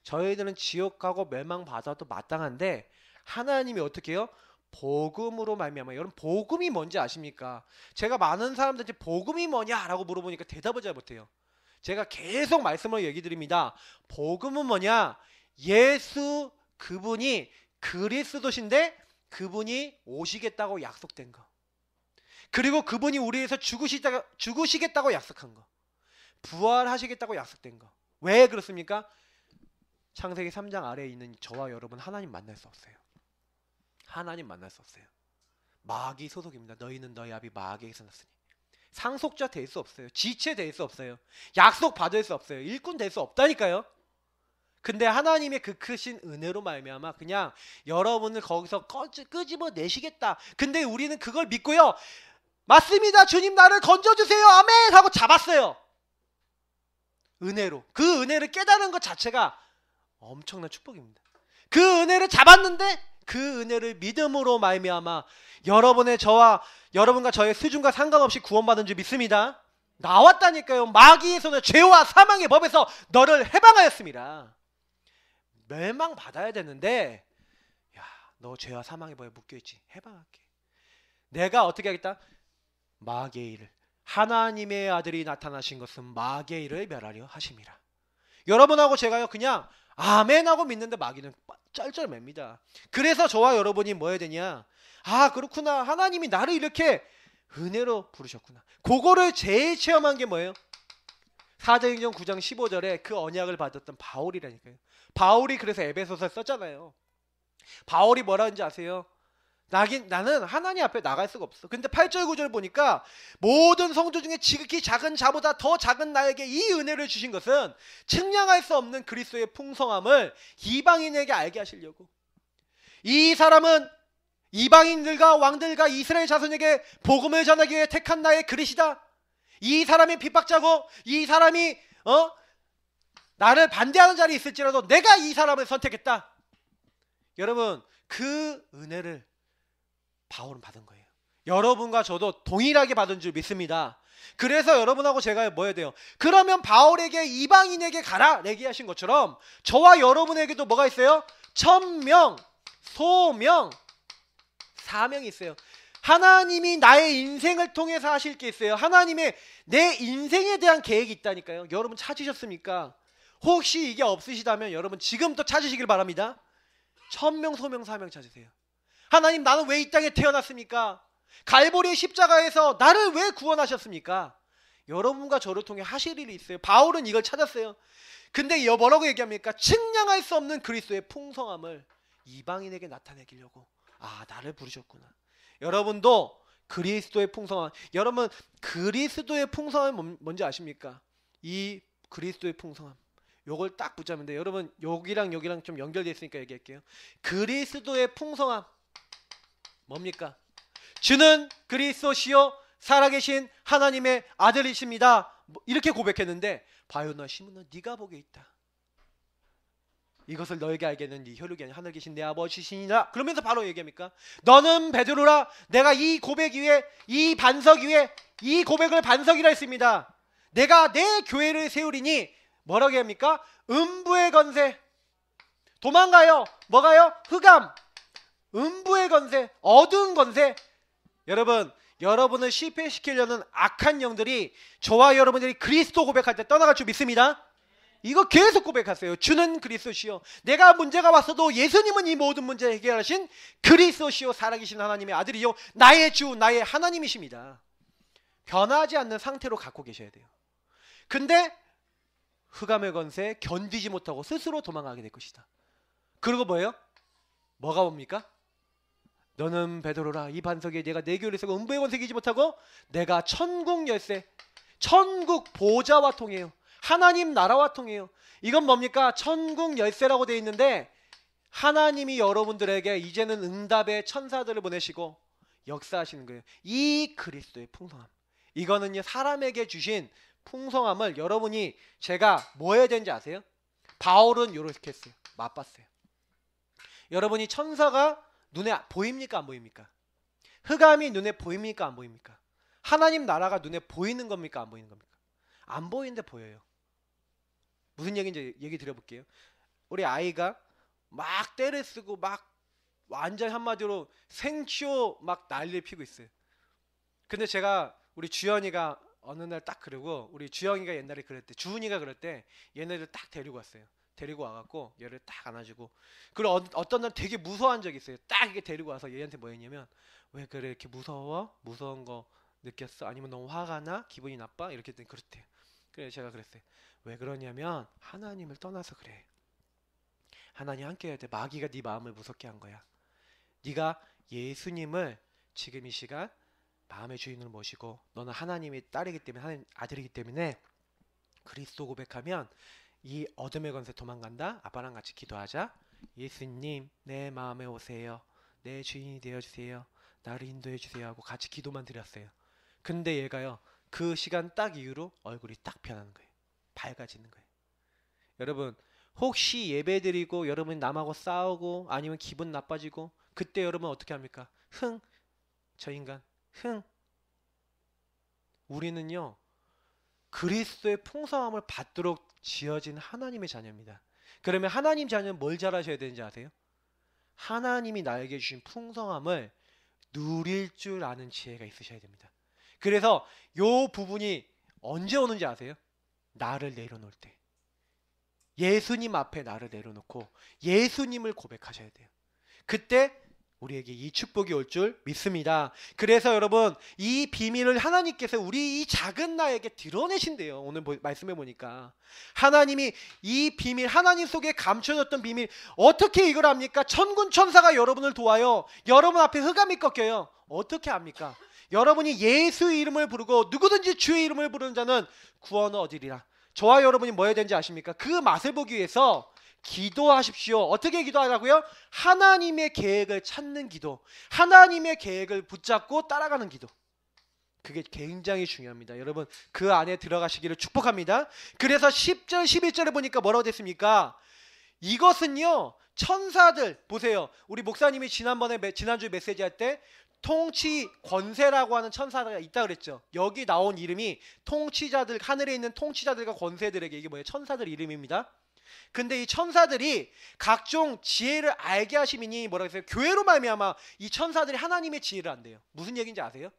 저희들은 지옥 가고 멸망 받아도 마땅한데 하나님이 어떻게 해요? 복음으로 말미암아. 여러분 복음이 뭔지 아십니까? 제가 많은 사람들한테 복음이 뭐냐라고 물어보니까 대답을 잘 못해요. 제가 계속 말씀을 얘기 드립니다. 복음은 뭐냐? 예수 그분이 그리스도신데 그분이 오시겠다고 약속된 거. 그리고 그분이 우리 위해서 죽으시겠다고 약속한 거. 부활하시겠다고 약속된 거. 왜 그렇습니까? 창세기 3장 아래에 있는 저와 여러분 하나님 만날 수 없어요. 하나님 만날 수 없어요. 마귀 소속입니다. 너희는 너희 아비 마귀에게서 났으니. 상속자 될 수 없어요. 지체 될 수 없어요. 약속 받을 수 없어요. 일꾼 될 수 없다니까요. 근데 하나님의 그 크신 은혜로 말미암아 그냥 여러분을 거기서 끄집어 내시겠다. 근데 우리는 그걸 믿고요. 맞습니다. 주님 나를 건져주세요. 아멘 하고 잡았어요. 은혜로. 그 은혜를 깨달은 것 자체가 엄청난 축복입니다. 그 은혜를 잡았는데 그 은혜를 믿음으로 말미암아 여러분과 저의 수준과 상관없이 구원받은 줄 믿습니다. 나왔다니까요. 마귀의 손에 죄와 사망의 법에서 너를 해방하였습니다. 멸망받아야 되는데 야, 너 죄와 사망의 법에 묶여있지. 해방할게. 내가 어떻게 하겠다? 마귀의 일을. 하나님의 아들이 나타나신 것은 마귀의 일을 멸하려 하심이라. 여러분하고 제가요 그냥 아멘하고 믿는데 마귀는 쩔쩔맵니다. 그래서 저와 여러분이 뭐 해야 되냐? 아 그렇구나. 하나님이 나를 이렇게 은혜로 부르셨구나. 그거를 제일 체험한 게 뭐예요? 사도행전 9장 15절에 그 언약을 받았던 바울이라니까요. 바울이 그래서 에베소서를 썼잖아요. 바울이 뭐라 하는지 아세요? 나는 하나님 앞에 나갈 수가 없어. 근데 8절 9절 보니까 모든 성도 중에 지극히 작은 자보다 더 작은 나에게 이 은혜를 주신 것은 측량할 수 없는 그리스도의 풍성함을 이방인에게 알게 하시려고. 이 사람은 이방인들과 왕들과 이스라엘 자손에게 복음을 전하기 위해 택한 나의 그릇이다. 이 사람이 핍박자고 이 사람이 나를 반대하는 자리에 있을지라도 내가 이 사람을 선택했다. 여러분 그 은혜를 바울은 받은 거예요. 여러분과 저도 동일하게 받은 줄 믿습니다. 그래서 여러분하고 제가 뭐 해야 돼요? 그러면 바울에게 이방인에게 가라 얘기하신 것처럼 저와 여러분에게도 뭐가 있어요? 천명, 소명, 사명이 있어요. 하나님이 나의 인생을 통해서 하실 게 있어요. 하나님의 내 인생에 대한 계획이 있다니까요. 여러분 찾으셨습니까? 혹시 이게 없으시다면 여러분 지금부터 찾으시길 바랍니다. 천명, 소명, 사명 찾으세요. 하나님 나는 왜 이 땅에 태어났습니까? 갈보리의 십자가에서 나를 왜 구원하셨습니까? 여러분과 저를 통해 하실 일이 있어요. 바울은 이걸 찾았어요. 근데 뭐라고 얘기합니까? 측량할 수 없는 그리스도의 풍성함을 이방인에게 나타내기려고 나를 부르셨구나. 여러분도 그리스도의 풍성함. 여러분 그리스도의 풍성함이 뭔지 아십니까? 이 그리스도의 풍성함. 요걸 딱 붙잡으면 돼요. 여러분 여기랑 좀 연결되어 있으니까 얘기할게요. 그리스도의 풍성함 뭡니까? 주는 그리스도시요 살아계신 하나님의 아들이십니다. 이렇게 고백했는데 바요나 시몬아 네가 복에 있다. 이것을 너에게 알게 하는 네 혈육이 아니라 하늘 계신 내 아버지시니라. 그러면서 바로 얘기합니까? 너는 베드로라. 내가 이 고백 위에, 이 반석 위에 이 고백을 반석이라 했습니다. 내가 내 교회를 세우리니 뭐라고 합니까? 음부의 건세. 도망가요. 뭐가요? 흑암. 음부의 건세, 어두운 건세. 여러분, 여러분을 실패시키려는 악한 영들이 저와 여러분들이 그리스도 고백할 때 떠나갈 줄 믿습니다. 이거 계속 고백하세요. 주는 그리스도시요, 내가 문제가 왔어도 예수님은 이 모든 문제 해결하신 그리스도시요, 살아계신 하나님의 아들이요, 나의 주, 나의 하나님이십니다. 변하지 않는 상태로 갖고 계셔야 돼요. 근데 흑암의 건세에 견디지 못하고 스스로 도망가게 될 것이다. 그리고 뭐예요? 뭐가 옵니까? 너는 베드로라. 이 반석에 내가 내 교회를 세우고 음부의 권세 이기지 못하고 내가 천국 열쇠, 천국 보좌와 통해요. 하나님 나라와 통해요. 이건 뭡니까? 천국 열쇠라고 되어 있는데 하나님이 여러분들에게 이제는 응답의 천사들을 보내시고 역사하시는 거예요. 이 그리스도의 풍성함. 이거는요, 사람에게 주신 풍성함을 여러분이, 제가 뭐 해야 되는지 아세요? 바울은 요렇게 했어요. 맛봤어요. 여러분이 천사가 눈에 보입니까? 안 보입니까? 흑암이 눈에 보입니까? 안 보입니까? 하나님 나라가 눈에 보이는 겁니까? 안 보이는 겁니까? 안 보이는데 보여요. 무슨 얘기인지 얘기 드려볼게요. 우리 아이가 막 떼를 쓰고 막 완전 한마디로 생쇼 막 난리를 피고 있어요. 근데 제가 우리 주연이가 어느 날 딱 그러고, 우리 주영이가 옛날에 그럴 때, 주은이가 그럴 때 얘네들 딱 데리고 왔어요. 데리고 와갖고 얘를 딱 안아주고, 그리고 어떤 날 되게 무서워한 적이 있어요. 딱 이게 데리고 와서 얘한테 뭐 했냐면, 왜 그래 이렇게 무서워? 무서운 거 느꼈어? 아니면 너무 화가 나? 기분이 나빠? 이렇게 했더니 그렇대요. 그래서 제가 그랬어요. 왜 그러냐면 하나님을 떠나서 그래. 하나님 함께 해야 돼. 마귀가 네 마음을 무섭게 한 거야. 네가 예수님을 지금 이 시간 마음의 주인으로 모시고, 너는 하나님의 딸이기 때문에, 하나님 아들이기 때문에 그리스도 고백하면 이 어둠의 권세 도망간다. 아빠랑 같이 기도하자. 예수님 내 마음에 오세요. 내 주인이 되어주세요. 나를 인도해 주세요 하고 같이 기도만 드렸어요. 근데 얘가요, 그 시간 딱 이후로 얼굴이 딱 변하는 거예요. 밝아지는 거예요. 여러분, 혹시 예배 드리고 여러분 남하고 싸우고 아니면 기분 나빠지고, 그때 여러분 어떻게 합니까? 저 인간 우리는요, 그리스도의 풍성함을 받도록 지어진 하나님의 자녀입니다. 그러면 하나님 자녀는 뭘 잘하셔야 되는지 아세요? 하나님이 나에게 주신 풍성함을 누릴 줄 아는 지혜가 있으셔야 됩니다. 그래서 요 부분이 언제 오는지 아세요? 나를 내려놓을 때. 예수님 앞에 나를 내려놓고 예수님을 고백하셔야 돼요. 그때 우리에게 이 축복이 올 줄 믿습니다. 그래서 여러분, 이 비밀을 하나님께서 우리 이 작은 나에게 드러내신대요. 오늘 말씀해 보니까 하나님이 이 비밀, 하나님 속에 감춰졌던 비밀, 어떻게 이걸 합니까? 천군 천사가 여러분을 도와요. 여러분 앞에 흑암이 꺾여요. 어떻게 합니까? 여러분이 예수 이름을 부르고 누구든지 주의 이름을 부르는 자는 구원을 얻으리라. 저와 여러분이 뭐 해야 되는지 아십니까? 그 맛을 보기 위해서 기도하십시오. 어떻게 기도하라고요? 하나님의 계획을 찾는 기도, 하나님의 계획을 붙잡고 따라가는 기도. 그게 굉장히 중요합니다. 여러분, 그 안에 들어가시기를 축복합니다. 그래서 10절 11절에 보니까 뭐라고 됐습니까? 이것은요, 천사들 보세요. 우리 목사님이 지난주 메시지 할 때 통치 권세라고 하는 천사가 있다 그랬죠. 여기 나온 이름이 통치자들, 하늘에 있는 통치자들과 권세들에게, 이게 뭐예요? 천사들 이름입니다. 근데 이 천사들이 각종 지혜를 알게 하심이니 뭐라고 했어요? 교회로 말미암아 이 천사들이 하나님의 지혜를 안대요. 무슨 얘기인지 아세요?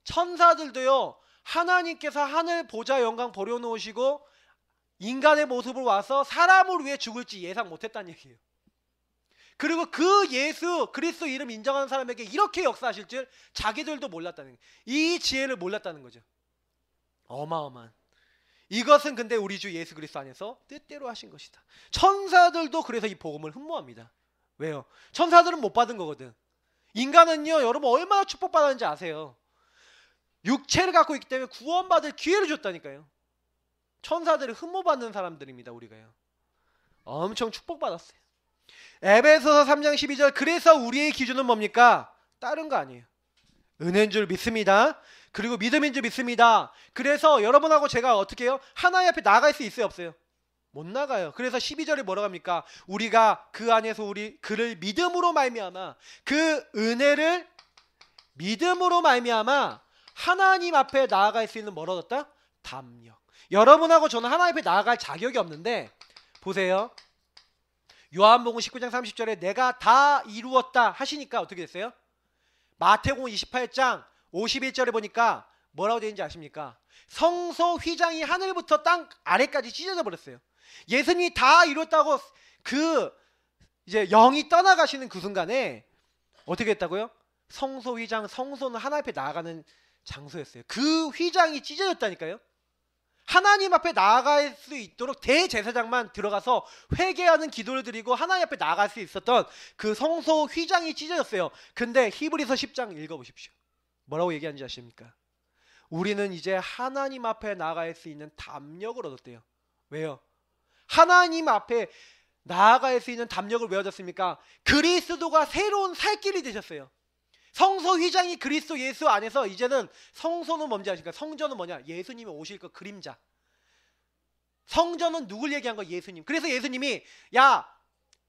천사들도요, 하나님께서 하늘 보좌 영광 버려놓으시고 인간의 모습으로 와서 사람을 위해 죽을지 예상 못했다는 얘기예요. 그리고 그 예수 그리스도 이름 인정하는 사람에게 이렇게 역사하실 줄 자기들도 몰랐다는 거예요. 이 지혜를 몰랐다는 거죠. 어마어마한. 이것은 근데 우리 주 예수 그리스도 안에서 뜻대로 하신 것이다. 천사들도 그래서 이 복음을 흠모합니다. 왜요? 천사들은 못 받은 거거든. 인간은요, 여러분 얼마나 축복받았는지 아세요? 육체를 갖고 있기 때문에 구원받을 기회를 줬다니까요. 천사들을 흠모받는 사람들입니다. 우리가요, 엄청 축복받았어요. 에베소서 3장 12절, 그래서 우리의 기준은 뭡니까? 다른 거 아니에요. 은혜인 줄 믿습니다. 그리고 믿음인 줄 믿습니다. 그래서 여러분하고 제가 어떻게 해요? 하나님 앞에 나갈 수 있어요, 없어요? 못 나가요. 그래서 12절에 뭐라고 합니까? 우리가 그 안에서 그를 믿음으로 말미암아, 그 은혜를 믿음으로 말미암아 하나님 앞에 나아갈 수 있는 뭐를 얻었다? 담력. 여러분하고 저는 하나님 앞에 나아갈 자격이 없는데 보세요. 요한복음 19장 30절에 내가 다 이루었다 하시니까 어떻게 됐어요? 마태복음 28장 51절에 보니까 뭐라고 되어 있는지 아십니까? 성소 휘장이 하늘부터 땅 아래까지 찢어져 버렸어요. 예수님이 다 이뤘다고 이제 영이 떠나가시는 그 순간에 어떻게 했다고요? 성소 휘장, 성소는 하나님 앞에 나아가는 장소였어요. 그 휘장이 찢어졌다니까요. 하나님 앞에 나아갈 수 있도록 대제사장만 들어가서 회개하는 기도를 드리고 하나님 앞에 나아갈 수 있었던 그 성소 휘장이 찢어졌어요. 근데 히브리서 10장 읽어보십시오. 뭐라고 얘기하는지 아십니까? 우리는 이제 하나님 앞에 나아갈 수 있는 담력을 얻었대요. 왜요? 하나님 앞에 나아갈 수 있는 담력을 왜 얻었습니까? 그리스도가 새로운 살 길이 되셨어요. 성소 휘장이 그리스도 예수 안에서 이제는 성소는 뭔지 아십니까? 성전은 뭐냐? 예수님이 오실 그 그림자. 성전은 누굴 얘기한 거? 예수님. 그래서 예수님이 야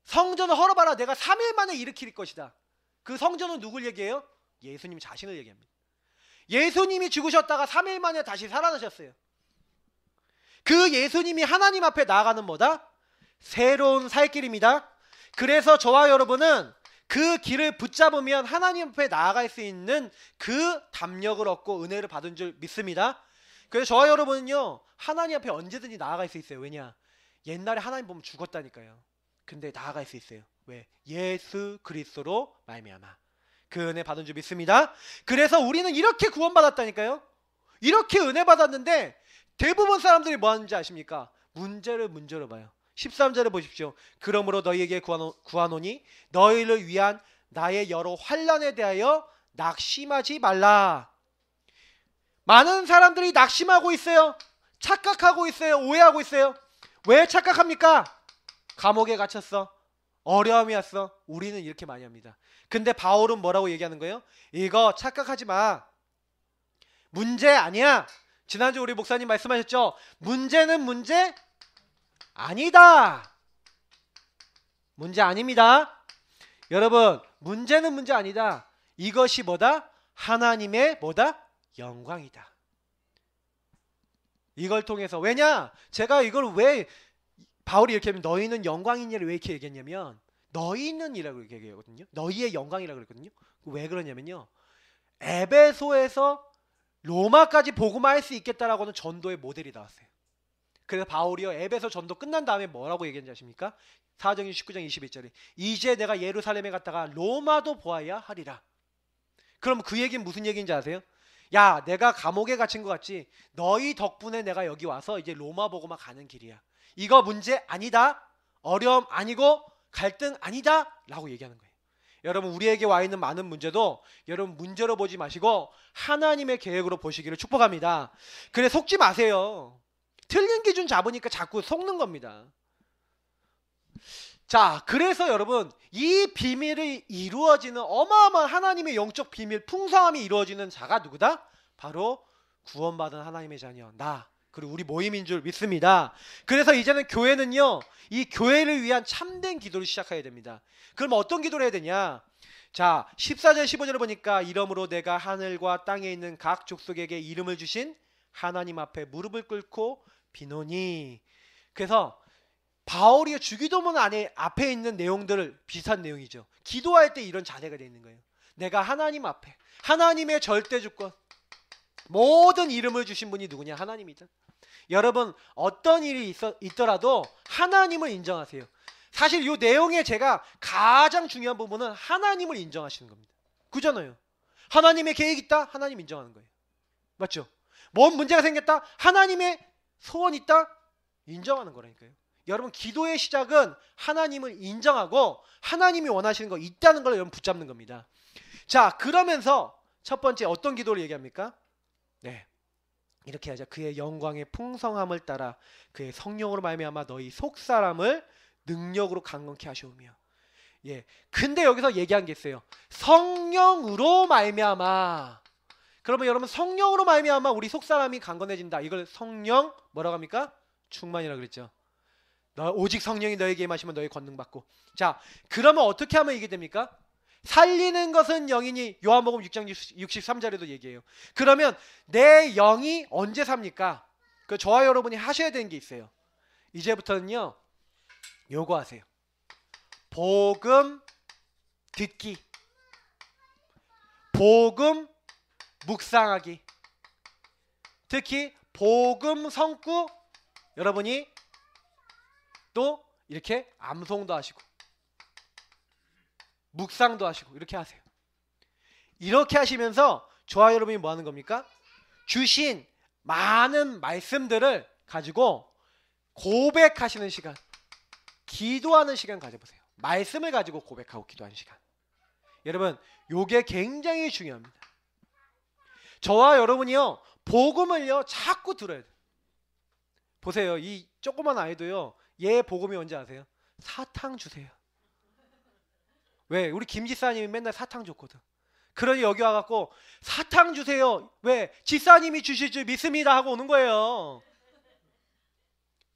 성전을 헐어봐라. 내가 3일 만에 일으킬 것이다. 그 성전은 누굴 얘기해요? 예수님 자신을 얘기합니다. 예수님이 죽으셨다가 3일 만에 다시 살아나셨어요. 그 예수님이 하나님 앞에 나아가는 뭐다? 새로운 살 길입니다. 그래서 저와 여러분은 그 길을 붙잡으면 하나님 앞에 나아갈 수 있는 그 담력을 얻고 은혜를 받은 줄 믿습니다. 그래서 저와 여러분은요 하나님 앞에 언제든지 나아갈 수 있어요. 왜냐? 옛날에 하나님 보면 죽었다니까요. 근데 나아갈 수 있어요. 왜? 예수 그리스도로 말미암아 그 은혜 받은 줄 믿습니다. 그래서 우리는 이렇게 구원받았다니까요. 이렇게 은혜 받았는데 대부분 사람들이 뭐 하는지 아십니까? 문제로 봐요. 13절에 보십시오. 그러므로 너희에게 구하노니 너희를 위한 나의 여러 환난에 대하여 낙심하지 말라. 많은 사람들이 낙심하고 있어요. 착각하고 있어요. 오해하고 있어요. 왜 착각합니까? 감옥에 갇혔어. 어려움이 왔어. 우리는 이렇게 많이 합니다. 근데 바울은 뭐라고 얘기하는 거예요? 이거 착각하지 마. 문제 아니야. 지난주 우리 목사님 말씀하셨죠? 문제는 문제 아니다. 문제 아닙니다. 여러분, 문제는 문제 아니다. 이것이 뭐다? 하나님의 뭐다? 영광이다. 이걸 통해서 왜냐? 제가 이걸 왜 바울이 이렇게 하면 너희는 영광이냐를 왜 이렇게 얘기했냐면 너희는이라고 이렇게 얘기하거든요. 너희의 영광이라고 그랬거든요. 왜 그러냐면요. 에베소에서 로마까지 복음화할 수 있겠다라고는 전도의 모델이 나왔어요. 그래서 바울이요 에베소 전도 끝난 다음에 뭐라고 얘기했는지 아십니까? 사도행전 19장 21절에 이제 내가 예루살렘에 갔다가 로마도 보아야 하리라. 그럼 그 얘기는 무슨 얘기인지 아세요? 야 내가 감옥에 갇힌 것 같지? 너희 덕분에 내가 여기 와서 이제 로마 복음화 가는 길이야. 이거 문제 아니다. 어려움 아니고 갈등 아니다 라고 얘기하는 거예요. 여러분 우리에게 와 있는 많은 문제도 여러분 문제로 보지 마시고 하나님의 계획으로 보시기를 축복합니다. 그래 속지 마세요. 틀린 기준 잡으니까 자꾸 속는 겁니다. 자, 그래서 여러분 이 비밀이 이루어지는 어마어마한 하나님의 영적 비밀 풍성함이 이루어지는 자가 누구다? 바로 구원받은 하나님의 자녀 나 그리고 우리 모임인 줄 믿습니다. 그래서 이제는 교회는요 이 교회를 위한 참된 기도를 시작해야 됩니다. 그럼 어떤 기도를 해야 되냐? 자 14절 15절을 보니까 이러므로 내가 하늘과 땅에 있는 각 족속에게 이름을 주신 하나님 앞에 무릎을 꿇고 비노니. 그래서 바울이 주기도문 안에 앞에 있는 내용들을 비슷한 내용이죠. 기도할 때 이런 자세가 되어 있는 거예요. 내가 하나님 앞에 하나님의 절대 주권 모든 이름을 주신 분이 누구냐? 하나님이다. 여러분 어떤 일이 있더라도 하나님을 인정하세요. 사실 이 내용에 제가 가장 중요한 부분은 하나님을 인정하시는 겁니다. 그잖아요. 하나님의 계획이 있다? 하나님 인정하는 거예요. 맞죠? 뭔 문제가 생겼다? 하나님의 소원 있다? 인정하는 거라니까요. 여러분 기도의 시작은 하나님을 인정하고 하나님이 원하시는 거 있다는 걸 여러분 붙잡는 겁니다. 자 그러면서 첫 번째 어떤 기도를 얘기합니까? 네 이렇게 하자. 그의 영광의 풍성함을 따라 그의 성령으로 말미암아 너희 속사람을 능력으로 강건케 하시오며. 예. 근데 여기서 얘기한 게 있어요. 성령으로 말미암아. 그러면 여러분 성령으로 말미암아 우리 속사람이 강건해진다. 이걸 성령 뭐라고 합니까? 충만이라고 그랬죠. 오직 성령이 너에게 임하시면 너희 권능 받고. 자, 그러면 어떻게 하면 이게 됩니까? 살리는 것은 영이니 요한복음 6장 63절에도 얘기해요. 그러면 내 영이 언제 삽니까? 그 저와 여러분이 하셔야 되는 게 있어요. 이제부터는요, 요거 하세요. 복음 듣기, 복음 묵상하기, 특히 복음 성구 여러분이 또 이렇게 암송도 하시고 묵상도 하시고 이렇게 하세요. 이렇게 하시면서 저와 여러분이 뭐 하는 겁니까? 주신 많은 말씀들을 가지고 고백하시는 시간, 기도하는 시간 가져보세요. 말씀을 가지고 고백하고 기도하는 시간. 여러분, 요게 굉장히 중요합니다. 저와 여러분이요, 복음을요 자꾸 들어야 돼요. 보세요, 이 조그만 아이도요, 얘 복음이 뭔지 아세요? 사탕 주세요. 왜? 우리 김 지사님이 맨날 사탕 줬거든. 그러니 여기 와갖고 사탕 주세요. 왜? 지사님이 주실 줄 믿습니다 하고 오는 거예요.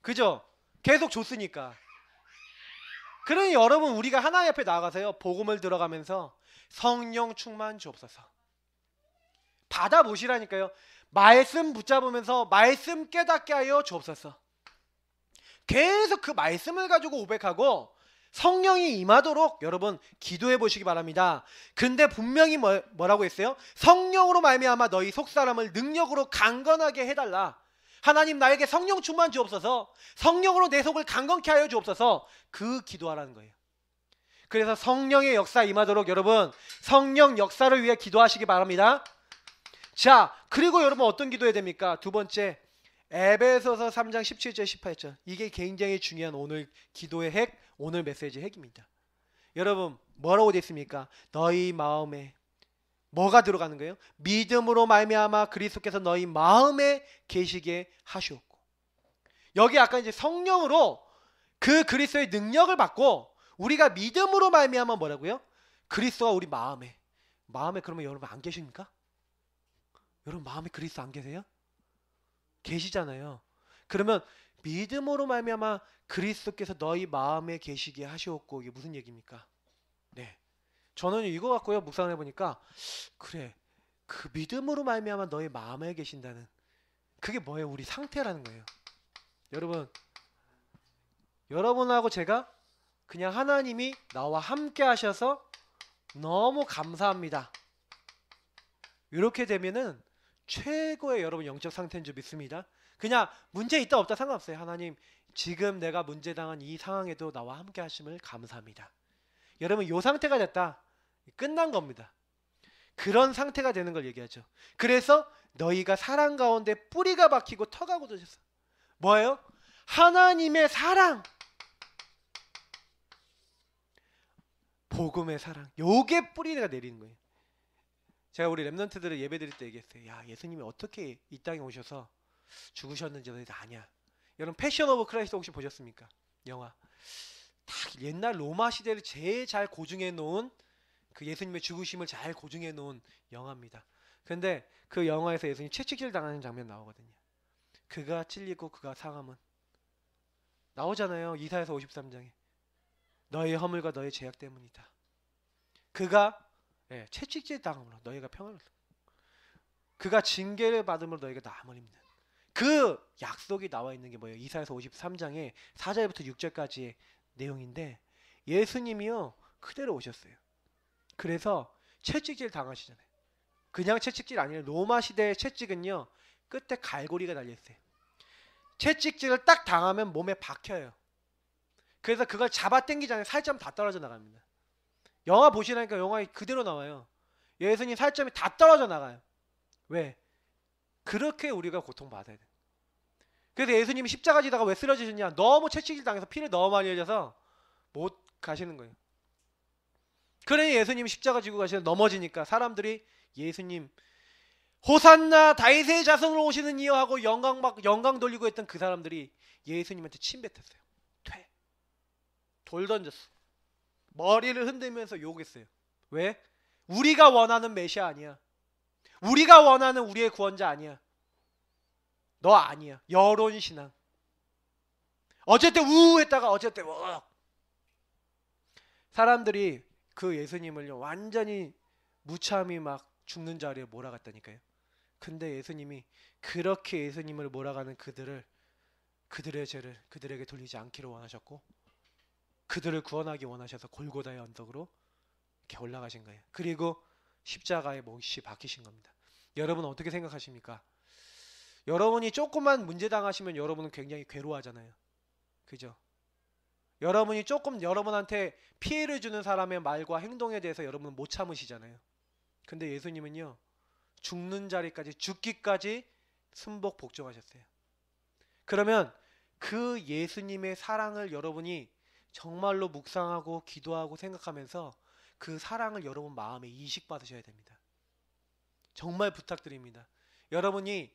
그죠? 계속 줬으니까. 그러니 여러분, 우리가 하나님 앞에 나가서요, 복음을 들어가면서 성령 충만 주옵소서. 받아보시라니까요. 말씀 붙잡으면서 말씀 깨닫게 하여 주옵소서. 계속 그 말씀을 가지고 고백하고 성령이 임하도록 여러분 기도해 보시기 바랍니다. 근데 분명히 뭐라고 했어요? 성령으로 말미암아 너희 속사람을 능력으로 강건하게 해달라. 하나님, 나에게 성령 충만 주옵소서. 성령으로 내 속을 강건케 하여 주옵소서. 그 기도하라는 거예요. 그래서 성령의 역사 임하도록 여러분 성령 역사를 위해 기도하시기 바랍니다. 자, 그리고 여러분 어떤 기도해야 됩니까? 두 번째, 에베소서 3장 17절 18절. 이게 굉장히 중요한 오늘 기도의 핵, 오늘 메시지의 핵입니다. 여러분 뭐라고 되어 있습니까? 너희 마음에 뭐가 들어가는 거예요? 믿음으로 말미암아 그리스도께서 너희 마음에 계시게 하시옵고. 여기 아까 이제 성령으로 그 그리스도의 능력을 받고 우리가 믿음으로 말미암아 뭐라고요? 그리스도가 우리 마음에. 그러면 여러분 안 계십니까? 여러분 마음에 그리스도 안 계세요? 계시잖아요. 그러면 믿음으로 말미암아 그리스도께서 너희 마음에 계시게 하시옵고. 이게 무슨 얘기입니까? 네, 저는 이거 갖고요 묵상해 보니까 그래, 그 믿음으로 말미암아 너희 마음에 계신다는 그게 뭐예요? 우리 상태라는 거예요. 여러분하고 제가 그냥 하나님이 나와 함께 하셔서 너무 감사합니다. 이렇게 되면은 최고의 여러분 영적 상태인 줄 믿습니다. 그냥 문제 있다 없다 상관없어요. 하나님, 지금 내가 문제당한 이 상황에도 나와 함께 하심을 감사합니다. 여러분 이 상태가 됐다, 끝난 겁니다. 그런 상태가 되는 걸 얘기하죠. 그래서 너희가 사랑 가운데 뿌리가 박히고 터가 굳어졌어. 뭐예요? 하나님의 사랑, 복음의 사랑, 요게 뿌리가 내리는 거예요. 제가 우리 랩런트들을 예배 드릴 때 얘기했어요. 야, 예수님이 어떻게 이 땅에 오셔서 죽으셨는지 너희들 아냐. 여러분 패션 오브 크라이스트 혹시 보셨습니까? 영화. 딱 옛날 로마 시대를 제일 잘 고증해 놓은, 그 예수님의 죽으심을 잘 고증해 놓은 영화입니다. 근데 그 영화에서 예수님 채찍질 당하는 장면 나오거든요. 그가 찔리고 그가 상함은 나오잖아요. 이사야서 53장에 너의 허물과 너의 죄악 때문이다. 그가 채찍질 당함으로 너희가 평안을 얻고 그가 징계를 받음으로 너희가 나음을 입는 그 약속이 나와 있는 게 뭐예요? 이사야서 53장에 4절부터 6절까지의 내용인데 예수님이요 그대로 오셨어요. 그래서 채찍질 당하시잖아요. 그냥 채찍질 아니에요. 로마 시대의 채찍은요 끝에 갈고리가 달려있어요. 채찍질을 딱 당하면 몸에 박혀요. 그래서 그걸 잡아 당기잖아요. 살점 다 떨어져 나갑니다. 영화 보시라니까 영화에 그대로 나와요. 예수님 살점이 다 떨어져 나가요. 왜? 그렇게 우리가 고통받아야 돼. 그래서 예수님이 십자가 지다가 왜 쓰러지셨냐? 너무 채찍질 당해서 피를 너무 많이 흘려서 못 가시는 거예요. 그러니 예수님이 십자가 지고 가시다 넘어지니까 사람들이 예수님 호산나 다윗의 자손으로 오시는 이여 하고 영광 돌리고 했던 그 사람들이 예수님한테 침 뱉었어요. 퇴. 돌 던졌어. 머리를 흔들면서 욕했어요. 왜? 우리가 원하는 메시아 아니야. 우리가 원하는 우리의 구원자 아니야. 너 아니야. 여론신앙. 어쩔 때 우했다가 어쩔 때 사람들이 그 예수님을요 완전히 무참히 막 죽는 자리에 몰아갔다니까요. 근데 예수님이 그렇게 예수님을 몰아가는 그들의 죄를 그들에게 돌리지 않기를 원하셨고, 그들을 구원하기 원하셔서 골고다의 언덕으로 이렇게 올라가신 거예요. 그리고 십자가에 못이 박히신 겁니다. 여러분 어떻게 생각하십니까? 여러분이 조금만 문제 당하시면 여러분은 굉장히 괴로워하잖아요. 그죠? 여러분이 조금 여러분한테 피해를 주는 사람의 말과 행동에 대해서 여러분은 못 참으시잖아요. 근데 예수님은요 죽는 자리까지, 죽기까지 순복 복종하셨어요. 그러면 그 예수님의 사랑을 여러분이 정말로 묵상하고 기도하고 생각하면서 그 사랑을 여러분 마음에 이식받으셔야 됩니다. 정말 부탁드립니다. 여러분이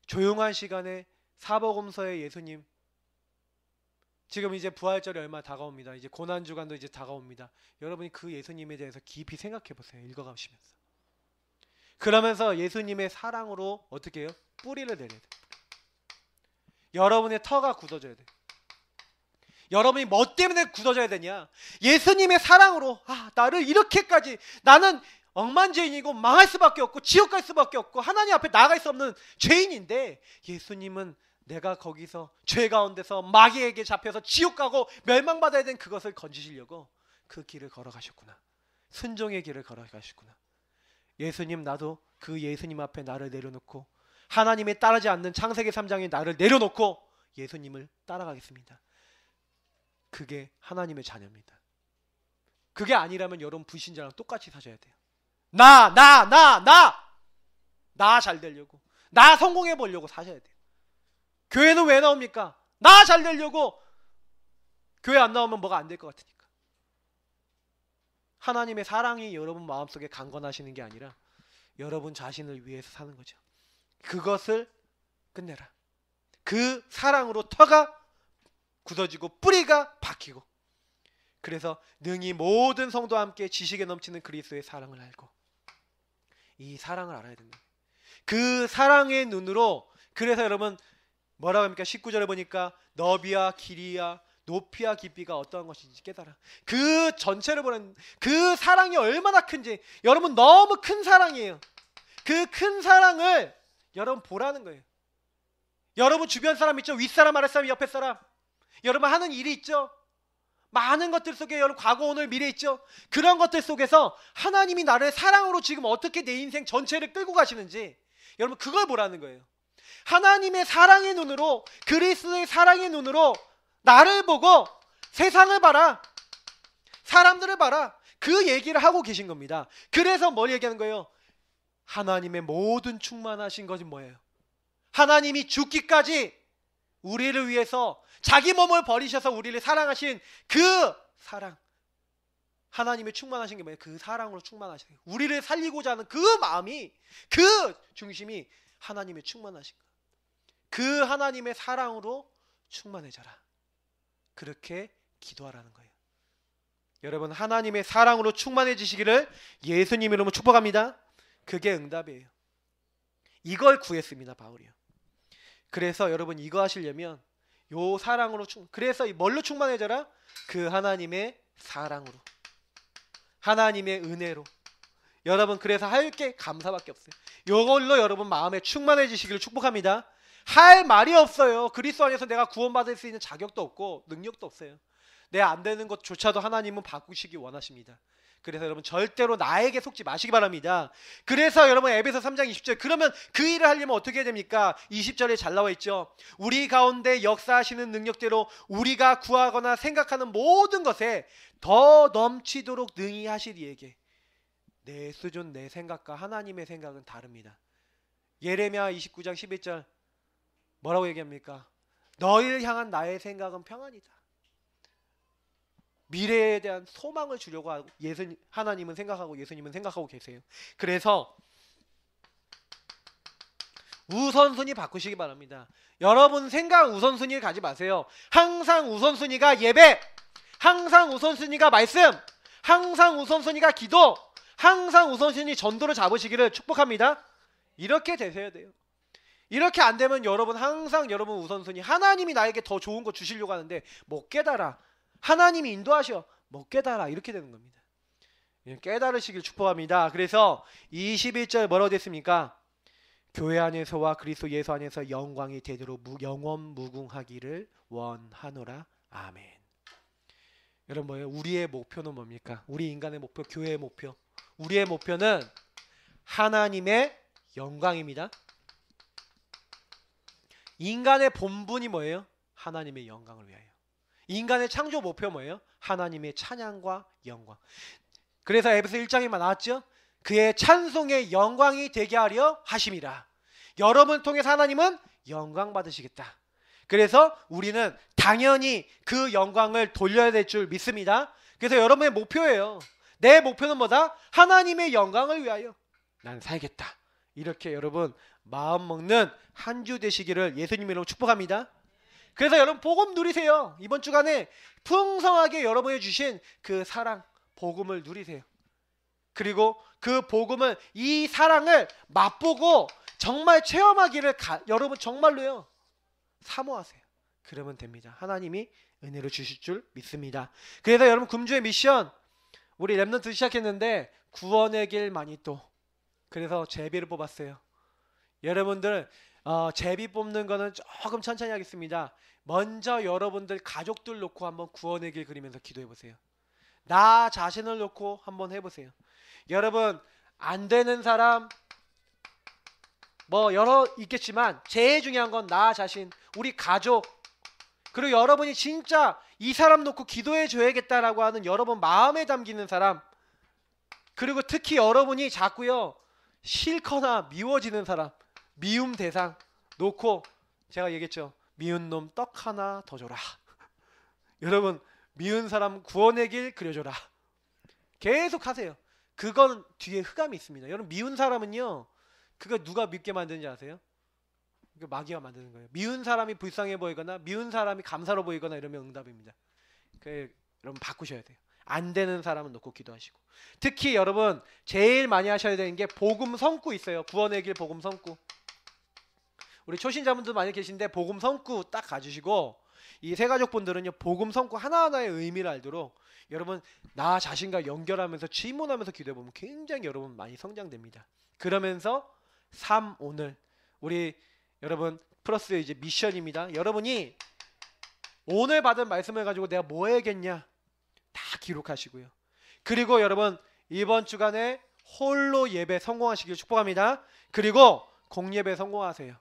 조용한 시간에 사복음서의 예수님, 지금 이제 부활절이 얼마 다가옵니다. 이제 고난주간도 이제 다가옵니다. 여러분이 그 예수님에 대해서 깊이 생각해 보세요. 읽어가시면서. 그러면서 예수님의 사랑으로 어떻게 해요? 뿌리를 내려야 돼요. 여러분의 터가 굳어져야 돼요. 여러분이 뭐 때문에 굳어져야 되냐? 예수님의 사랑으로. 나를 이렇게까지, 나는 억만죄인이고 망할 수밖에 없고 지옥 갈 수밖에 없고 하나님 앞에 나아갈 수 없는 죄인인데, 예수님은 내가 거기서 죄 가운데서 마귀에게 잡혀서 지옥 가고 멸망받아야 된 그것을 건지시려고 그 길을 걸어가셨구나. 순종의 길을 걸어가셨구나. 예수님, 나도 그 예수님 앞에 나를 내려놓고 하나님의 따르지 않는 창세기 3장에 나를 내려놓고 예수님을 따라가겠습니다. 그게 하나님의 자녀입니다. 그게 아니라면 여러분 불신자랑 똑같이 사셔야 돼요. 나 잘 되려고, 나 성공해 보려고 사셔야 돼요. 교회는 왜 나옵니까? 나 잘 되려고. 교회 안 나오면 뭐가 안 될 것 같으니까. 하나님의 사랑이 여러분 마음속에 강건하시는 게 아니라 여러분 자신을 위해서 사는 거죠. 그것을 끝내라. 그 사랑으로 터가 굳어지고 뿌리가 박히고, 그래서 능히 모든 성도와 함께 지식에 넘치는 그리스도의 사랑을 알고, 이 사랑을 알아야 된다. 그 사랑의 눈으로, 그래서 여러분 뭐라고 합니까? 19절에 보니까 너비와 길이와 높이와 깊이가 어떠한 것인지 깨달아. 그 전체를 보는 그 사랑이 얼마나 큰지. 여러분 너무 큰 사랑이에요. 그 큰 사랑을 여러분 보라는 거예요. 여러분 주변 사람 있죠? 윗사람, 아랫사람, 옆에 사람. 여러분 하는 일이 있죠? 많은 것들 속에 여러분 과거, 오늘, 미래 있죠? 그런 것들 속에서 하나님이 나를 사랑으로 지금 어떻게 내 인생 전체를 끌고 가시는지 여러분 그걸 보라는 거예요. 하나님의 사랑의 눈으로, 그리스도의 사랑의 눈으로 나를 보고 세상을 봐라, 사람들을 봐라, 그 얘기를 하고 계신 겁니다. 그래서 뭘 얘기하는 거예요? 하나님의 모든 충만하신 것이 뭐예요? 하나님이 죽기까지 우리를 위해서 자기 몸을 버리셔서 우리를 사랑하신 그 사랑, 하나님의 충만하신 게 뭐예요? 그 사랑으로 충만하신, 우리를 살리고자 하는 그 마음이, 그 중심이 하나님의 충만하신 것. 그 하나님의 사랑으로 충만해져라. 그렇게 기도하라는 거예요. 여러분 하나님의 사랑으로 충만해지시기를 예수님 이름으로 축복합니다. 그게 응답이에요. 이걸 구했습니다, 바울이요. 그래서 여러분 이거 하시려면 요 사랑으로 그래서 뭘로 충만해져라? 그 하나님의 사랑으로, 하나님의 은혜로. 여러분 그래서 할 게 감사밖에 없어요. 요걸로 여러분 마음에 충만해지시기를 축복합니다. 할 말이 없어요. 그리스도 안에서 내가 구원받을 수 있는 자격도 없고 능력도 없어요. 내 안 되는 것조차도 하나님은 바꾸시기 원하십니다. 그래서 여러분 절대로 나에게 속지 마시기 바랍니다. 그래서 여러분 에베소 3장 20절, 그러면 그 일을 하려면 어떻게 해야 됩니까? 20절에 잘 나와 있죠. 우리 가운데 역사하시는 능력대로 우리가 구하거나 생각하는 모든 것에 더 넘치도록 능히 하실 이에게. 내 수준, 내 생각과 하나님의 생각은 다릅니다. 예레미야 29장 11절 뭐라고 얘기합니까? 너희를 향한 나의 생각은 평안이다. 미래에 대한 소망을 주려고 하고 하나님은 생각하고 예수님은 생각하고 계세요. 그래서 우선순위 바꾸시기 바랍니다. 여러분 생각 우선순위를 가지 마세요. 항상 우선순위가 예배, 항상 우선순위가 말씀, 항상 우선순위가 기도, 항상 우선순위 전도를 잡으시기를 축복합니다. 이렇게 되셔야 돼요. 이렇게 안 되면 여러분 항상 여러분 우선순위 하나님이 나에게 더 좋은 거 주시려고 하는데 못 깨달아. 하나님이 인도하셔. 못 깨달아. 이렇게 되는 겁니다. 깨달으시길 축복합니다. 그래서 21절 뭐라고 됐습니까? 교회 안에서와 그리스도 예수 안에서 영광이 되도록 영원 무궁하기를 원하노라. 아멘. 여러분 뭐예요? 우리의 목표는 뭡니까? 우리 인간의 목표, 교회의 목표. 우리의 목표는 하나님의 영광입니다. 인간의 본분이 뭐예요? 하나님의 영광을 위하여. 인간의 창조 목표 뭐예요? 하나님의 찬양과 영광. 그래서 에베소 1장에만 나왔죠? 그의 찬송의 영광이 되게 하려 하심이라. 여러분을 통해서 하나님은 영광 받으시겠다. 그래서 우리는 당연히 그 영광을 돌려야 될 줄 믿습니다. 그래서 여러분의 목표예요. 내 목표는 뭐다? 하나님의 영광을 위하여 난 살겠다. 이렇게 여러분 마음 먹는 한 주 되시기를 예수님 이름으로 축복합니다. 그래서 여러분 복음 누리세요. 이번 주간에 풍성하게 여러분이 주신 그 사랑, 복음을 누리세요. 그리고 그 복음을, 이 사랑을 맛보고 정말 체험하기를 여러분 정말로요 사모하세요. 그러면 됩니다. 하나님이 은혜를 주실 줄 믿습니다. 그래서 여러분 금주의 미션 우리 랩런트 시작했는데 구원의 길 마니또. 그래서 제비를 뽑았어요. 여러분들 제비 뽑는 거는 조금 천천히 하겠습니다. 먼저 여러분들 가족들 놓고 한번 구원의 길 그리면서 기도해 보세요. 나 자신을 놓고 한번 해보세요. 여러분 안 되는 사람 뭐 여러 있겠지만 제일 중요한 건 나 자신, 우리 가족, 그리고 여러분이 진짜 이 사람 놓고 기도해 줘야겠다라고 하는 여러분 마음에 담기는 사람, 그리고 특히 여러분이 자꾸요 싫거나 미워지는 사람, 미움 대상 놓고, 제가 얘기했죠. 미운 놈 떡 하나 더 줘라. 여러분 미운 사람 구원의 길 그려줘라. 계속 하세요. 그건 뒤에 흑암이 있습니다. 여러분 미운 사람은요, 그거 누가 믿게 만드는지 아세요? 마귀가 만드는 거예요. 미운 사람이 불쌍해 보이거나 미운 사람이 감사로 보이거나 이러면 응답입니다. 여러분 바꾸셔야 돼요. 안 되는 사람은 놓고 기도하시고, 특히 여러분 제일 많이 하셔야 되는 게 복음 성구 있어요. 구원의 길 복음 성구. 우리 초신자분들 많이 계신데 복음 성구 딱 가주시고, 이 새가족분들은요 복음 성구 하나하나의 의미를 알도록 여러분 나 자신과 연결하면서 질문하면서 기도해보면 굉장히 여러분 많이 성장됩니다. 그러면서 오늘 우리 여러분 플러스 이제 미션입니다. 여러분이 오늘 받은 말씀을 가지고 내가 뭐 해야겠냐 다 기록하시고요. 그리고 여러분 이번 주간에 홀로 예배 성공하시길 축복합니다. 그리고 공예배 성공하세요.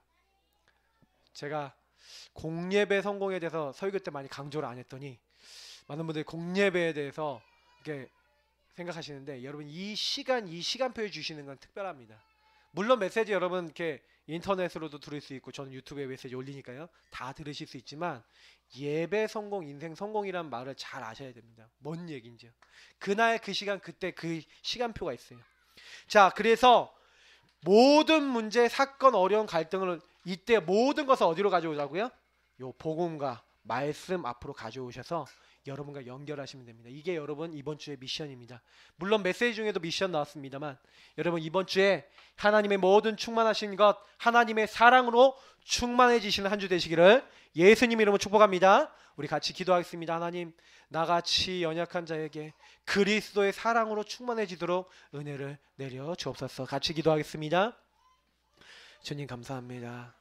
제가 공예배 성공에 대해서 설교 때 많이 강조를 안 했더니 많은 분들이 공예배에 대해서 이렇게 생각하시는데, 여러분 이 시간표에 주시는 건 특별합니다. 물론 메시지 여러분 이렇게 인터넷으로도 들을 수 있고 저는 유튜브에 메시지 올리니까요 다 들으실 수 있지만, 예배 성공, 인생 성공이란 말을 잘 아셔야 됩니다. 뭔 얘기인지요. 그날 그 시간 그때 그 시간표가 있어요. 자, 그래서 모든 문제, 사건, 어려운 갈등을 이때 모든 것을 어디로 가져오자고요? 요 복음과 말씀 앞으로 가져오셔서 여러분과 연결하시면 됩니다. 이게 여러분 이번 주의 미션입니다. 물론 메시지 중에도 미션 나왔습니다만, 여러분 이번 주에 하나님의 모든 충만하신 것, 하나님의 사랑으로 충만해지시는 한 주 되시기를 예수님 이름으로 축복합니다. 우리 같이 기도하겠습니다. 하나님, 나같이 연약한 자에게 그리스도의 사랑으로 충만해지도록 은혜를 내려 주옵소서. 같이 기도하겠습니다. 주님 감사합니다.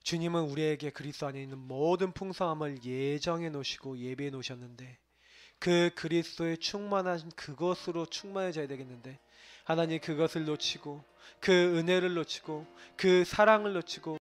주님은 우리에게 그리스도 안에 있는 모든 풍성함을 예정해 놓으시고 예비해 놓으셨는데, 그 그리스도의 충만한 그것으로 충만해져야 되겠는데, 하나님 그것을 놓치고 그 은혜를 놓치고 그 사랑을 놓치고